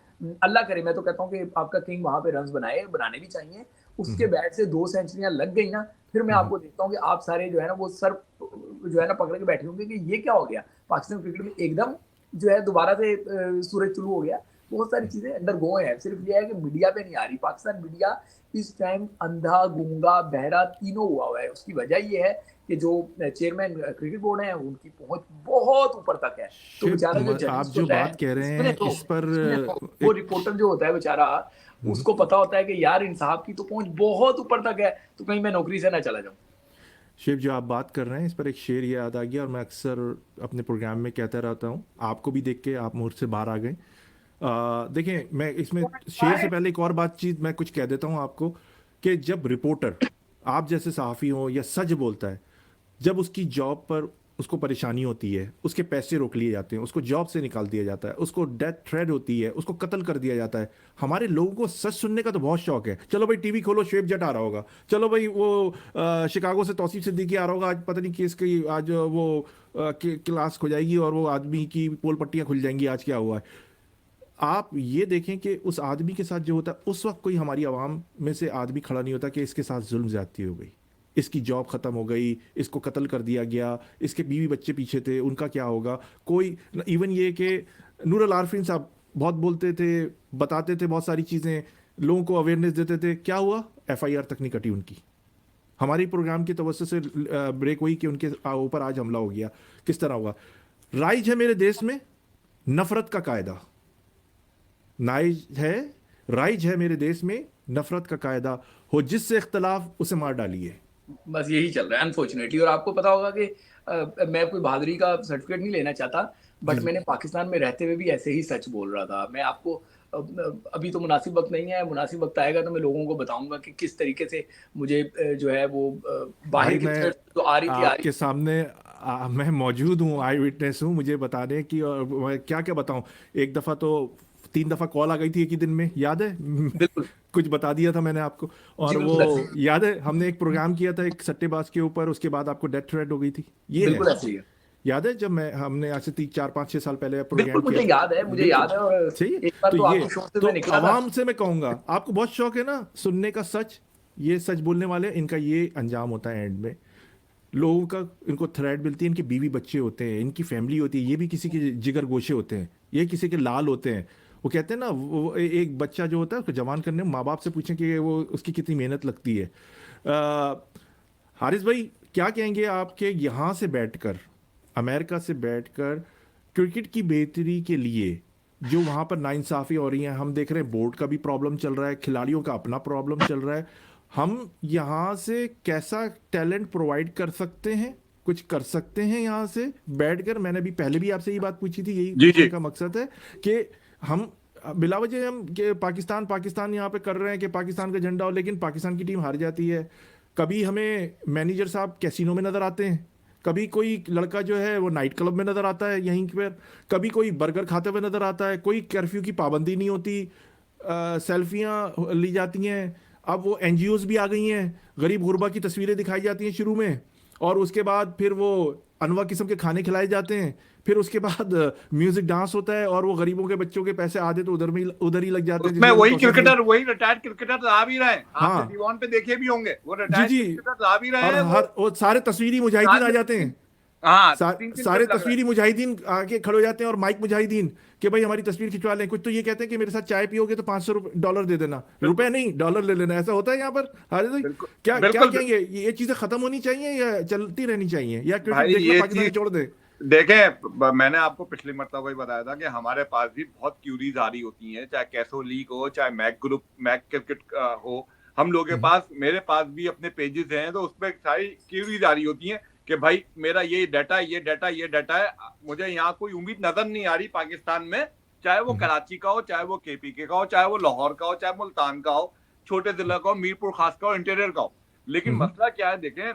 अल्लाह करे, मैं तो कहता हूँ कि आपका किंग वहां पे रन बनाने भी चाहिए, उसके बैट से 2 सेंचुरियां लग गई ना, फिर मैं आपको देखता हूँ कि आप सारे जो है ना वो सर जो है ना पकड़ के बैठे होंगे कि ये क्या हो गया, पाकिस्तान क्रिकेट में एकदम जो है दोबारा से सूरज शुरू हो गया। बहुत सारी चीजें अंडर गो है, सिर्फ ये है कि मीडिया पे नहीं आ रही। पाकिस्तान मीडिया इस टाइम अंधा, गूंगा, बहरा तीनों हुआ है। उसकी वजह ये है कि जो चेयरमैन क्रिकेट बोर्ड है उनकी पहुंच बहुत ऊपर तक है। तो बेचारा जो आप जो बात कह रहे हैं इस पर वो रिपोर्टर जो होता है बेचारा, उसको पता होता है कि यार इन साहब की तो पहुंच बहुत ऊपर तक है, तो कहीं मैं नौकरी से ना चला जाऊं। शिव, जो आप बात कर रहे हैं इस पर एक शेर याद आ गया, और मैं अक्सर अपने प्रोग्राम में कहता रहता हूँ, आपको भी देख के आप मुझ से बाहर आ गए। देखें, मैं इसमें शेर से पहले एक और बातचीत मैं कुछ कह देता हूँ आपको, कि जब रिपोर्टर आप जैसे सहाफ़ी हो या सच बोलता है, जब उसकी जॉब पर उसको परेशानी होती है, उसके पैसे रोक लिए जाते हैं, उसको जॉब से निकाल दिया जाता है, उसको डेथ थ्रेट होती है, उसको कत्ल कर दिया जाता है, हमारे लोगों को सच सुनने का तो बहुत शौक है। चलो भाई टीवी खोलो, शुएब जट आ रहा होगा, चलो भाई वो शिकागो से तौसीफ सिद्दीकी आ रहा होगा, आज पता नहीं केस की आज वो क्लास हो जाएगी और वो आदमी की पोल पट्टियाँ खुल जाएंगी, आज क्या हुआ है। आप ये देखें कि उस आदमी के साथ जो होता है, उस वक्त कोई हमारी आवाम में से आदमी खड़ा नहीं होता कि इसके साथ जुल्म ज्यादती हो गई, इसकी जॉब ख़त्म हो गई, इसको कत्ल कर दिया गया, इसके बीवी बच्चे पीछे थे, उनका क्या होगा। कोई इवन ये कि नूर अल आरफीन साहब बहुत बोलते थे, बताते थे बहुत सारी चीज़ें, लोगों को अवेयरनेस देते थे, क्या हुआ, FIR तक नहीं कटी उनकी। हमारी प्रोग्राम की तवज्जो से ब्रेक हुई कि उनके ऊपर आज हमला हो गया, किस तरह हुआ। राइज है मेरे देश में नफरत का कायदा, राइज है मेरे देश में नफरत का कायदा, हो जिससे इख्तलाफ उसे मार डालिए। बस यही चल रहा है अनफॉर्चुनेटली। और आपको पता होगा कि मैं कोई बहादुरी का सर्टिफिकेट नहीं लेना चाहता, बट मैंने पाकिस्तान में रहते हुए भी ऐसे ही सच बोल रहा था। मैं आपको अभी तो मुनासिब वक्त नहीं है, मुनासिब वक्त आएगा तो मैं लोगों को बताऊंगा कि किस तरीके से मुझे जो है वो बाहर की तो आ रही थी आपके सामने मैं मौजूद हूँ, आई विटनेस हूँ, मुझे बताने की, और मैं क्या क्या बताऊँ। एक दफ़ा तो 3 दफ़ा कॉल आ गई थी एक ही दिन में, याद है? बिल्कुल कुछ बता दिया था मैंने आपको। और वो याद है हमने एक प्रोग्राम किया था एक सट्टेबाज के ऊपर, उसके बाद आपको डेथ थ्रेट हो गई थी। ये बिल्कुल ऐसे ही है। याद है जब हमने आज से 3-4-5-6 साल पहले प्रोग्राम किया? मुझे याद है। और एक बार तो ये आवाम से मैं कहूंगा, आपको बहुत शौक है ना सुनने का सच, ये सच बोलने वाले इनका ये अंजाम होता है एंड में। लोगों का इनको थ्रेट मिलती है, इनके बीवी बच्चे होते हैं, इनकी फैमिली होती है, ये भी किसी के जिगर गोशे होते हैं, ये किसी के लाल होते हैं। वो कहते हैं ना, वो एक बच्चा जो होता है उसको जवान करने में माँ बाप से पूछें कि वो उसकी कितनी मेहनत लगती है। हारिस भाई, क्या कहेंगे आपके यहाँ से बैठकर, अमेरिका से बैठकर क्रिकेट की बेहतरी के लिए जो वहाँ पर नाइंसाफ़ी हो रही है, हम देख रहे हैं बोर्ड का भी प्रॉब्लम चल रहा है, खिलाड़ियों का अपना प्रॉब्लम चल रहा है, हम यहाँ से कैसा टैलेंट प्रोवाइड कर सकते हैं, कुछ कर सकते हैं यहाँ से बैठकर? मैंने भी पहले भी आपसे ये बात पूछी थी, यही पूछने का मकसद है कि हम बिला वजह हम कि पाकिस्तान यहाँ पे कर रहे हैं कि पाकिस्तान का झंडा हो, लेकिन पाकिस्तान की टीम हार जाती है। कभी हमें मैनेजर साहब कैसीनो में नज़र आते हैं, कभी कोई लड़का जो है वो नाइट क्लब में नज़र आता है यहीं पर, कभी कोई बर्गर खाते हुए नज़र आता है, कोई कर्फ्यू की पाबंदी नहीं होती, सेल्फियाँ ली जाती हैं। अब वो NGOs भी आ गई हैं, गरीब गुरबा की तस्वीरें दिखाई जाती हैं शुरू में, और उसके बाद फिर वो अनवा किस्म के खाने खिलाए जाते हैं, फिर उसके बाद म्यूजिक डांस होता है, और वो गरीबों के बच्चों के पैसे आधे तो उधर ही लग जाते हैं। वही क्रिकेटर, वही रिटायर्ड क्रिकेटर आ भी रहे हैं, आपने दीवान पे देखे भी होंगे, वो रिटायर्ड क्रिकेटर आ भी रहे हैं, और सारे तस्वीरी मुजाहिदीन आ जाते हैं। हाँ, सारे तस्वीरी मुजाहिदीन आके खड़े हो जाते हैं, और माइक मुजाहिदीन कि भाई हमारी तस्वीर खिंचवा लें। कुछ तो ये कहते हैं कि मेरे साथ चाय पियोगे तो $500 दे देना, रुपए नहीं $, ले लेना। ऐसा होता है यहाँ पर। क्या कहेंगे, ये चीजें खत्म होनी चाहिए या चलती रहनी चाहिए, या पाकिस्तान छोड़ दे? देखें, मैंने आपको पिछली मरतबा ही बताया था कि हमारे पास भी बहुत क्यूरीज आ रही होती हैं, चाहे कैसो लीग हो, चाहे मैक क्रिकेट हो। हम लोगों के पास, मेरे पास भी अपने पेजेस हैं, तो उसमें सारी क्यूरीज आ रही होती हैं कि भाई मेरा ये डाटा है, मुझे यहाँ कोई उम्मीद नजर नहीं आ रही पाकिस्तान में, चाहे वो कराची का हो, चाहे वो केपीके का हो, चाहे वो लाहौर का हो, चाहे मुल्तान का हो, छोटे जिला का हो, मीरपुर खास का हो, इंटीरियर का हो। लेकिन मसला क्या है, देखें,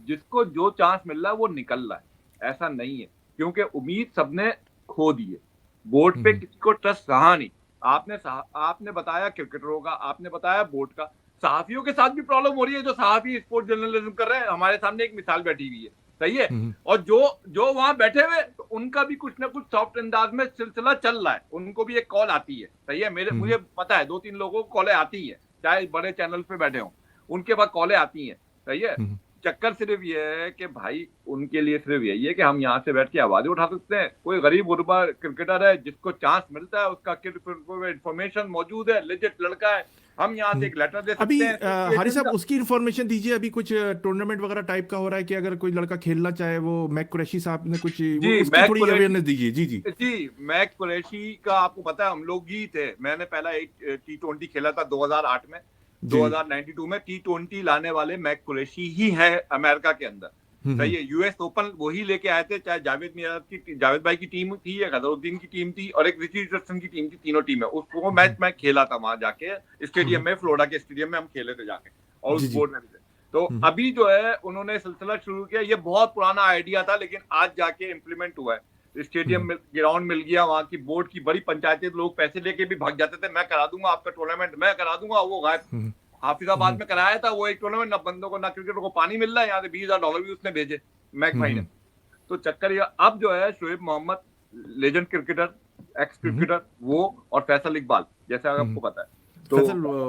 जिसको जो चांस मिल रहा है वो निकल रहा है, ऐसा नहीं है, क्योंकि उम्मीद सबने खो दी है। बोर्ड पे किसी को ट्रस्ट रहा नहीं। आपने बताया क्रिकेटरों का, आपने बताया बोर्ड का, सहाफियों के साथ भी प्रॉब्लम हो रही है। जो सहाफी स्पोर्ट जर्नलिज्म कर रहे हैं, हमारे सामने एक मिसाल बैठी हुई है, सही है, और जो वहां बैठे हुए, तो उनका भी कुछ ना कुछ सॉफ्ट अंदाज में सिलसिला चल रहा है, उनको भी एक कॉल आती है, सही है, मुझे पता है 2-3 लोगों को कॉलें आती है, चाहे बड़े चैनल पे बैठे हों, उनके पास कॉलें आती हैं, सही है। चक्कर सिर्फ ये है कि भाई उनके लिए सिर्फ यही है कि हम यहाँ से बैठ के आवाजें उठा सकते हैं। कोई गरीब गुरबा क्रिकेटर है जिसको चांस मिलता है, उसका इंफॉर्मेशन मौजूद है, लेजिट लड़का है, हम यहाँ से एक लेटर दे सकते अभी हैं। हारिस साहब उसकी इन्फॉर्मेशन दीजिए। अभी कुछ टूर्नामेंट वगैरह टाइप का हो रहा है कि अगर कोई लड़का खेलना चाहे, वो मैक कुरैशी साहब ने कुछ उसकी थोड़ी अवेयरनेस दीजिए। जी मैक कुरैशी का आपको पता है, हम लोग ही थे, मैंने पहला T20 खेला था 2008 में, 2092 में T20 लाने वाले मैक कुरैशी ही है अमेरिका के अंदर, सही है। यूएस ओपन वही लेके आए थे, चाहे जावेद भाई की टीम थी या गजरुद्दीन की टीम थी और एक ऋषि रिचर्डसन की टीम थी, तीनों टीमें, उसको मैच मैं खेला था वहां जाके स्टेडियम में, फ्लोरिडा के स्टेडियम में हम खेले थे जाके, और उस बोर्ड में भी थे। तो अभी जो है उन्होंने सिलसिला शुरू किया, ये बहुत पुराना आइडिया था, लेकिन आज जाके इम्प्लीमेंट हुआ है। स्टेडियम में ग्राउंड मिल गया, वहां की बोर्ड की बड़ी पंचायतें, लोग पैसे लेके भी भाग जाते थे, मैं करा दूंगा आपका टूर्नामेंट, मैं करा दूंगा, वो गायब। हाफिजाबाद में कराया था वो एक टूर्नामेंट, ना बंदों को ना क्रिकेटर को पानी मिल रहा है, यहाँ से $20,000 भी उसने भेजे मैक भाई ने। तो चक्कर ये अब जो है, Shoaib Mohammad legend cricketer, ex cricketer, वो और फैसल इकबाल, जैसे आपको पता है, तो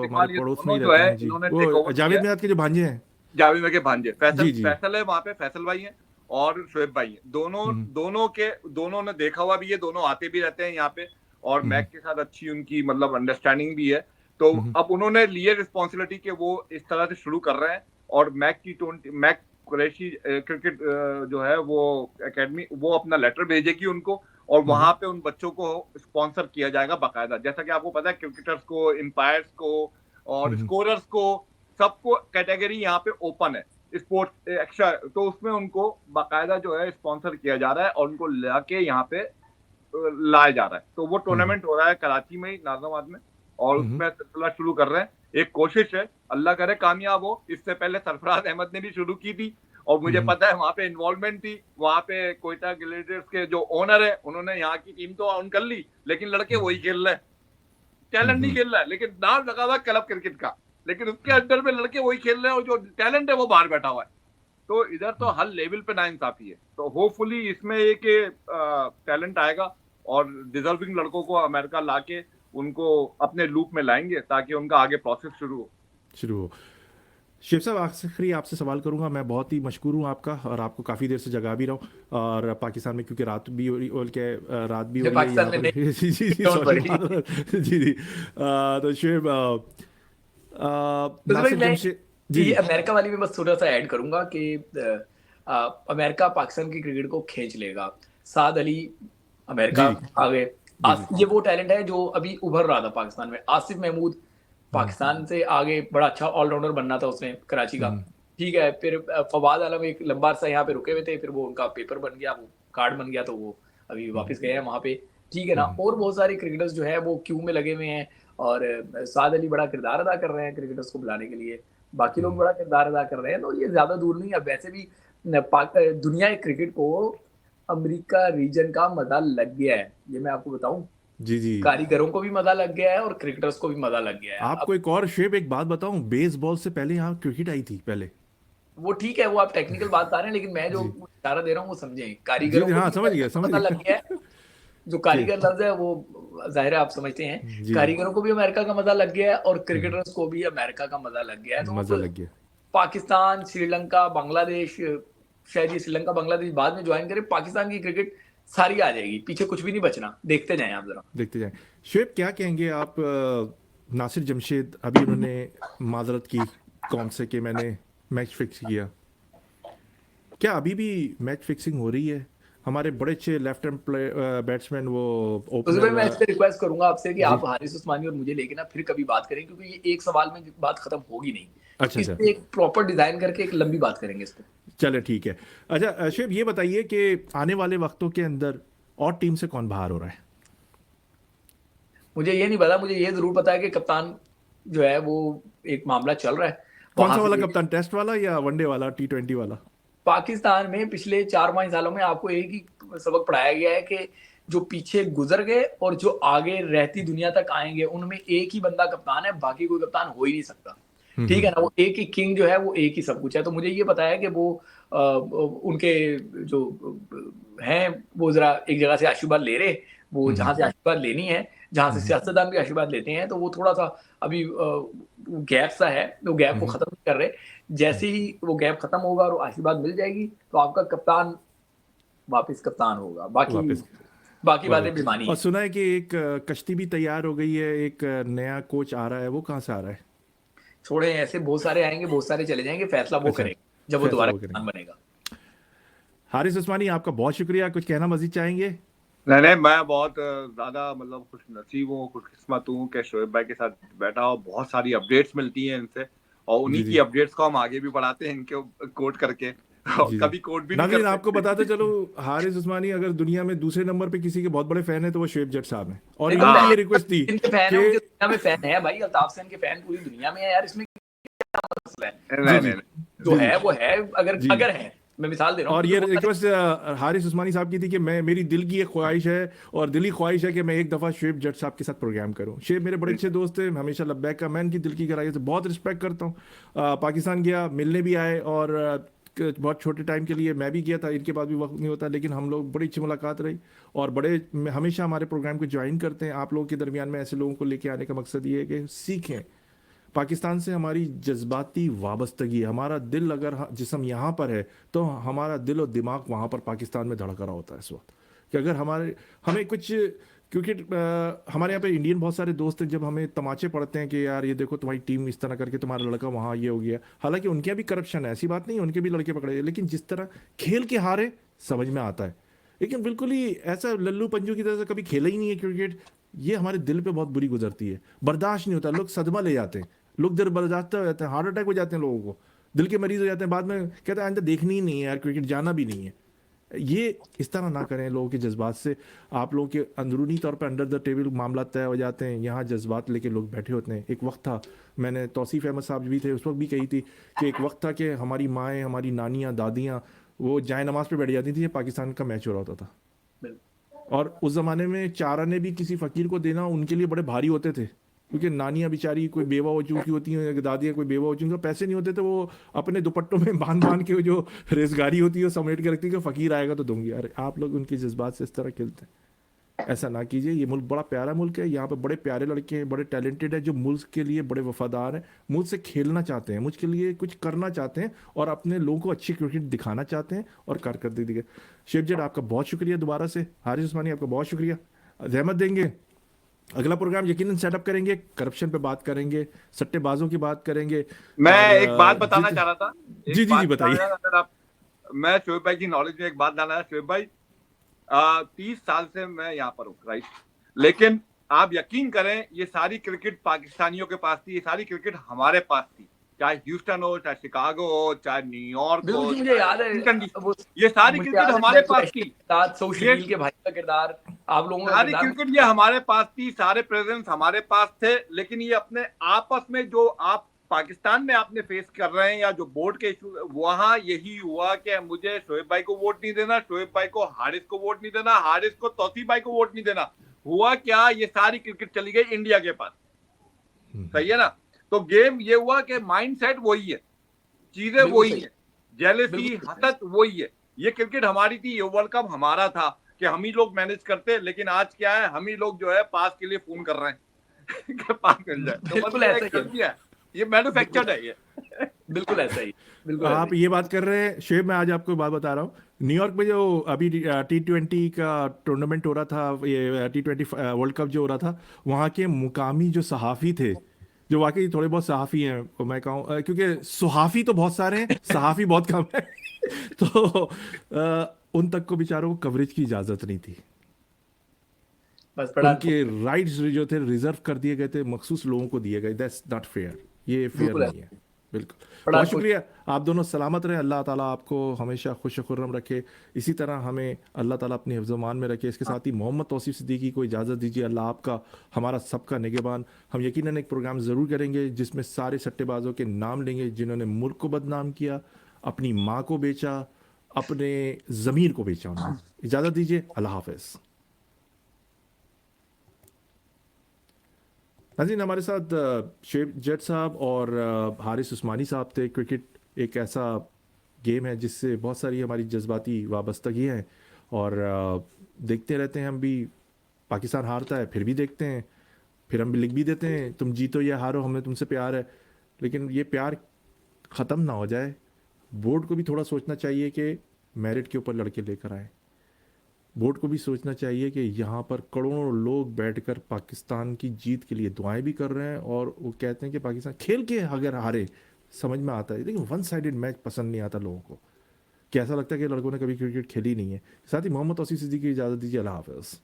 हमारे पड़ोस में जो है इन्होंने जावेद मियां के जो भांजे हैं, जावेद मियां के भांजे फैसल है, वहां पे फैसल भाई हैं और शोएब भाई हैं, दोनों ने देखा हुआ भी है, दोनों आते भी रहते हैं यहाँ पे, और मैक के साथ अच्छी उनकी मतलब अंडरस्टैंडिंग भी है। तो अब उन्होंने लिए रिस्पॉन्सिबिलिटी कि वो इस तरह से शुरू कर रहे हैं, और मैक कुरैशी क्रिकेट जो है वो एकेडमी, वो अपना लेटर भेजेगी उनको, और वहां पे उन बच्चों को स्पॉन्सर किया जाएगा बाकायदा। जैसा कि आपको पता है, क्रिकेटर्स को, एम्पायर्स को और स्कोरर्स को, सबको कैटेगरी यहाँ पे ओपन है स्पोर्ट्स एक्स्ट्रा, तो उसमें उनको बाकायदा जो है स्पॉन्सर किया जा रहा है और उनको लाके यहाँ पे लाया जा रहा है। तो वो टूर्नामेंट हो रहा है कराची में ही, नाज़िमाबाद में, और उसमें सिलसिला शुरू कर रहे हैं। एक कोशिश है, अल्लाह करे कामयाब हो। इससे पहले सरफराज अहमद ने भी शुरू की थी, और मुझे पता है वहां पे इन्वॉल्वमेंट थी। वहां पे कोयटा ग्लेडिएटर्स के जो ओनर है, उन्होंने यहाँ की टीम तो ऑन कर ली, लेकिन लड़के वही खेल रहे हैं, टैलेंट नहीं खेल रहा है, लेकिन नाम लगा हुआ क्लब क्रिकेट का, लेकिन उसके अंदर में लड़के वही खेल रहे हैं, और जो टैलेंट है वो बाहर बैठा हुआ है। तो इधर तो हर लेवल पे नाइंसाफी है। तो होपफुली इसमें एक टैलेंट आएगा, और डिजर्विंग लड़कों को अमेरिका लाके उनको अपने लूप में लाएंगे, ताकि उनका आगे प्रोसेस शुरू हो। शिव साहब, आखिरी आपसे सवाल करूंगा। मैं बहुत ही मशकूर हूं आपका, और आपको काफ़ी देर से जगा भी रहा हूं, और पाकिस्तान में क्योंकि रात भी हो रही है जी। तो शिव जी, अमेरिका वाली में बस थोड़ा सा ऐड करूंगा कि अमेरिका पाकिस्तान की क्रिकेट को खींच लेगा। साद अली अमेरिका आ गए, ये वो टैलेंट है जो अभी उभर रहा था पाकिस्तान में। आसिफ महमूद पाकिस्तान से आगे बड़ा अच्छा ऑलराउंडर बनना था उसने, कराची का, ठीक है। फिर फवाद आलम एक लंबा सा यहाँ पे रुके हुए थे, फिर वो उनका पेपर बन गया, वो कार्ड बन गया, तो वो अभी वापस गए हैं वहाँ पे, ठीक है ना। और बहुत सारे क्रिकेटर्स जो है वो क्यू में लगे हुए हैं, और साद अली बड़ा किरदार अदा कर रहे हैं क्रिकेटर्स को बुलाने के लिए, बाकी लोग बड़ा किरदार अदा कर रहे हैं। तो ये ज्यादा दूर नहीं है। वैसे भी दुनिया क्रिकेट को अमेरिका रीजन का मजा लग गया है, ये मैं आपको बताऊं। जी, कारीगरों को भी मजा लग गया है और क्रिकेटर्स को भी मजा लग गया है। आपको एक और शेप, एक बात बताऊं, बेसबॉल से पहले यहाँ क्रिकेट आई थी पहले। वो ठीक है, वो आप टेक्निकल बात कर रहे हैं, लेकिन मैं जो इशारा दे रहा हूँ वो समझें। कारीगरों को समझ गया लग गया है। जो कारीगर लफ्ज है वो जाहिर है आप समझते हैं, कारीगरों को भी अमेरिका का मजा लग गया है और क्रिकेटर्स को भी अमेरिका का मजा लग गया है। तो मजा लग गया। पाकिस्तान, श्रीलंका, बांग्लादेश, शायद ये श्रीलंका बांग्लादेश बाद में ज्वाइन करे, पाकिस्तान की क्रिकेट सारी आ जाएगी, पीछे कुछ भी नहीं बचना। देखते जाएं आप, जरा देखते जाएं। शुएब, क्या कहेंगे आप? नासिर जमशेद अभी उन्होंने माजरत की कौन से कि मैंने मैच फिक्स किया, क्या अभी भी मैच फिक्सिंग हो रही है? हमारे बड़े अच्छे लेफ्ट हैंड बैट्समैन वो उस मैं ओपनर। इससे रिक्वेस्ट करूंगा आपसे कि जी। आप हारिस उस्मानी और मुझे लेके ना फिर कभी बात करें, क्योंकि ये एक सवाल में बात खत्म होगी नहीं। अच्छा इस अच्छा, पे एक प्रॉपर डिजाइन करके एक लंबी बात करेंगे इस पे। चले ठीक है। अच्छा शुएब, ये बताइए कि आने वाले वक्तों के अंदर और टीम से कौन बाहर हो रहा है? मुझे ये नहीं पता, मुझे ये जरूर पता है कि कप्तान जो है वो एक मामला चल रहा है कौन सा वहां वाला से। कप्तान, टेस्ट वाला या वनडे वाला, T20 वाला? पाकिस्तान में पिछले 4-5 सालों में आपको एक ही सबक पढ़ाया गया है कि जो पीछे गुजर गए और जो आगे रहती दुनिया तक आएंगे उनमें एक ही बंदा कप्तान है, बाकी कोई कप्तान हो ही नहीं सकता। ठीक है ना, वो एक ही किंग जो है वो एक ही सब कुछ है। तो मुझे ये पता है कि वो उनके जो हैं वो जरा एक जगह से आशीर्वाद ले रहे, वो जहां से आशीर्वाद लेनी है, जहां से सियासतदान भी आशीर्वाद लेते हैं, तो वो थोड़ा सा अभी गैप सा है, वो गैप को खत्म नहीं कर रहे। जैसे ही वो गैप खत्म होगा और आशीर्वाद मिल जाएगी तो आपका कप्तान वापस कप्तान होगा। वापस बाकी बातें बेमानी और है। सुना है कि एक कश्ती भी तैयार हो गई है, एक नया कोच आ रहा है, वो कहाँ से आ रहा है? छोड़े, ऐसे बहुत सारे आएंगे, बहुत सारे चले जाएंगे, फैसला वो अच्छा, करेंगे जब वो फैसला दोबारा वो करेंगे। कप्तान बनेगा। हारिस उस्मानी, आपका बहुत शुक्रिया, कुछ कहना मजीद चाहेंगे? नहीं, मैं बहुत ज्यादा मतलब खुश नसीब हूँ, खुशकिस्मत हूँ कि शोएब भाई के साथ बैठा हूँ। बहुत सारी अपडेट्स मिलती हैं इनसे और उन्हीं जी, की जी। अपडेट्स को हम आगे भी बढ़ाते हैं इनके कोट करके। और जी, जी। कभी कोट भी नहीं नाज़रीन, करते। आपको बताते चलो, हारिस उस्मानी अगर दुनिया में दूसरे नंबर पे किसी के बहुत बड़े फैन है तो वो शोएब जट साहब हैं, और नहीं तो इन्होंने हाँ। ये रिक्वेस्ट थी इनके फैन है, कि उनके दुनिया में फैन है भाई। अल्ताफ हुसैन के फैन पूरी दुनिया में है यार, इसमें क्या मसला है? नहीं, जी, नहीं, नहीं। जो जी, जी। है वो है, अगर जी। अगर है, मैं मिसाल दे रहा हूँ। और ये रिक्वेस्ट हारिस उस्मानी साहब की थी कि मैं, मेरी दिल की एक ख्वाहिश है और दिली ख्वाहिश है कि मैं एक दफ़ा शोएब जट साहब के साथ प्रोग्राम करूं। शोएब मेरे बड़े अच्छे दोस्त थे, हमेशा लब्बैक का, मैं इनकी दिल की गहराई से बहुत रिस्पेक्ट करता हूं। पाकिस्तान गया, मिलने भी आए, और बहुत छोटे टाइम के लिए मैं भी गया था, इनके पास भी वक्त नहीं होता, लेकिन हम लोग बड़ी अच्छी मुलाकात रही। और बड़े हमेशा हमारे प्रोग्राम को ज्वाइन करते हैं। आप लोगों के दरमियान में ऐसे लोगों को लेके आने का मकसद ये है कि सीखें। पाकिस्तान से हमारी जज्बाती वाबस्तगी, हमारा दिल अगर जिसम यहाँ पर है तो हमारा दिल और दिमाग वहाँ पर पाकिस्तान में धड़क रहा होता है इस वक्त। कि अगर हमें कुछ, क्योंकि हमारे यहाँ पे इंडियन बहुत सारे दोस्त हैं, जब हमें तमाचे पड़ते हैं कि यार ये देखो तुम्हारी टीम इस तरह करके, तुम्हारा लड़का वहाँ ये हो गया, हालांकि उनके यहाँ भी करप्शन है, ऐसी बात नहीं है, उनके भी लड़के पकड़े, लेकिन जिस तरह खेल के हारे समझ में आता है, लेकिन बिल्कुल ही ऐसा लल्लू पंजू की तरह से कभी खेला ही नहीं है क्रिकेट। ये हमारे दिल पे बहुत बुरी गुजरती है, बर्दाश्त नहीं होता, लोग सदमा ले जाते हैं, लोग दिल बर्दाश्त हो जाते हैं, हार्ट अटैक हो जाते हैं, लोगों को दिल के मरीज हो जाते हैं, बाद में कहते हैं आइंदा देखनी ही नहीं है यार, क्रिकेट जाना भी नहीं है। ये इस तरह ना करें, लोगों के जज्बात से, आप लोगों के अंदरूनी तौर पे अंडर द टेबल मामला तय हो जाते हैं, यहाँ जज्बात लेके लोग बैठे होते हैं। एक वक्त था, मैंने तौसीफ अहमद साहब भी थे उस वक्त भी कही थी कि एक वक्त था कि हमारी माएँ, हमारी नानियाँ, दादियाँ वो जाए नमाज पे बैठ जाती थी, पाकिस्तान का मैच हो रहा होता था, और उस ज़माने में 4 आने भी किसी फ़कीर को देना उनके लिए बड़े भारी होते थे, क्योंकि नानियाँ बेचारी कोई बेवा हो चुकी होती हैं, दादियाँ कोई बेवा हो चुकी, उनके पैसे नहीं होते, तो वो अपने दुपट्टों में बांध के जो रेजगारी होती है वो समेट के रखती है कि फ़कीर आएगा तो दूंगी। अरे आप लोग उनके जज्बात से इस तरह खेलते हैं, ऐसा ना कीजिए। ये मुल्क बड़ा प्यारा मुल्क है, यहाँ पे बड़े प्यारे लड़के हैं, बड़े टैलेंटेड है, जो मुल्क के लिए बड़े वफादार हैं, मुल्क से खेलना चाहते हैं, मुझके लिए कुछ करना चाहते हैं, और अपने लोगों को अच्छी क्रिकेट दिखाना चाहते हैं और कारकर्दगी दिखे। शेख जट, आपका बहुत शुक्रिया दोबारा से। हारिस उस्मानी, आपका बहुत शुक्रिया। रहमत देंगे, अगला प्रोग्राम यकीनन सेटअप करेंगे, करप्शन पे बात करेंगे, सट्टेबाजों की बात करेंगे। मैं और, एक बात बताना चाह रहा था। जी जी जी, बताइए। अगर आप, मैं शोएब भाई की नॉलेज में एक बात डालना है। शोएब भाई 30 साल से मैं यहाँ पर हूँ, राइट, लेकिन आप यकीन करें ये सारी क्रिकेट पाकिस्तानियों के पास थी, ये सारी क्रिकेट हमारे पास थी, चाहे ह्यूस्टन हो, चाहे शिकागो हो, चाहे न्यूयॉर्क हो, मुझे याद है ये सारी क्रिकेट हमारे पास थी। के भाई का किरदार, आप लोगों का सारी किरदार, क्रिकेट ये हमारे पास थी, सारे प्रेजेंस हमारे पास थे, लेकिन ये अपने आपस में जो आप पाकिस्तान में आपने फेस कर रहे हैं या जो बोर्ड के इशू, वहां यही हुआ कि मुझे शोएब भाई को वोट नहीं देना, शोएब भाई को हारिस को वोट नहीं देना, हारिस को तौसीफ भाई को वोट नहीं देना। हुआ क्या, ये सारी क्रिकेट चली गई इंडिया के पास, सही है ना। तो गेम ये हुआ कि माइंडसेट वही है, चीजें वही है, जेलसी, हसद वही है। ये क्रिकेट हमारी थी, ये वर्ल्ड कप हमारा था कि हम ही लोग मैनेज करते, लेकिन आज क्या है, हम ही लोग जो है पास के लिए फोन कर रहे हैं कि पास मिल जाए। तो बिल्कुल ऐसा ही है, ये मैन्युफैक्चर्ड है ये। बिल्कुल ऐसा ही, बिल्कुल आप ये बात कर रहे हैं शेब, मैं आज आपको बात बता रहा हूँ। न्यूयॉर्क में जो अभी T20 का टूर्नामेंट हो रहा था, ये T20 वर्ल्ड कप जो हो रहा था, वहाँ के मुकामी जो सहाफ़ी थे, जो वाकई थोड़े बहुत सहाफ़ी हैं, मैं कहूँ, क्योंकि सुहाफ़ी तो बहुत सारे हैं, सहाफ़ी बहुत कम है तो उन तक को बेचारों को कवरेज की इजाजत नहीं थी। बस बड़ा उनके राइट्स जो थे रिजर्व कर दिए गए थे, मखसूस लोगों को दिए गए। दैट्स नॉट फेयर, ये फेयर बिल्कुल है। नहीं है। बिल्कुल। बड़ा बहुत शुक्रिया, आप दोनों सलामत रहे, अल्लाह ताला आपको हमेशा खुश खुर्रम रखे, इसी तरह हमें अल्लाह ताला अपनी हिफ्ज़-ओ-मान में रखे। इसके साथ ही मोहम्मद तौसीफ सिद्दीकी को इजाज़त दीजिए। अल्लाह आपका हमारा सबका निगहबान। हम यकीनन एक प्रोग्राम ज़रूर करेंगे जिसमें सारे सट्टेबाजों के नाम लेंगे जिन्होंने मुल्क को बदनाम किया, अपनी माँ को बेचा, अपने ज़मीर को बेचा उन्होंने। इजाज़त दीजिए, अल्लाह हाफ़िज़। नाज़रीन, हमारे साथ शेब जट साहब और हारिस उस्मानी साहब थे। क्रिकेट एक ऐसा गेम है जिससे बहुत सारी हमारी जज्बाती वाबस्तगी हैं, और देखते रहते हैं हम भी। पाकिस्तान हारता है फिर भी देखते हैं, फिर हम भी लिख भी देते हैं तुम जीतो या हारो हमें तुमसे प्यार है। लेकिन ये प्यार ख़त्म ना हो जाए। बोर्ड को भी थोड़ा सोचना चाहिए कि मेरिट के ऊपर लड़के लेकर आए। बोर्ड को भी सोचना चाहिए कि यहाँ पर करोड़ों लोग बैठकर पाकिस्तान की जीत के लिए दुआएं भी कर रहे हैं, और वो कहते हैं कि पाकिस्तान खेल के अगर हारे समझ में आता है, लेकिन वन साइडेड मैच पसंद नहीं आता लोगों को। कि ऐसा लगता है कि लड़कों ने कभी क्रिकेट खेली नहीं है। साथ ही मोहम्मद तौसीफ सिद्दीकी की इजाज़त दीजिए, अल्लाह हाफ़िज़।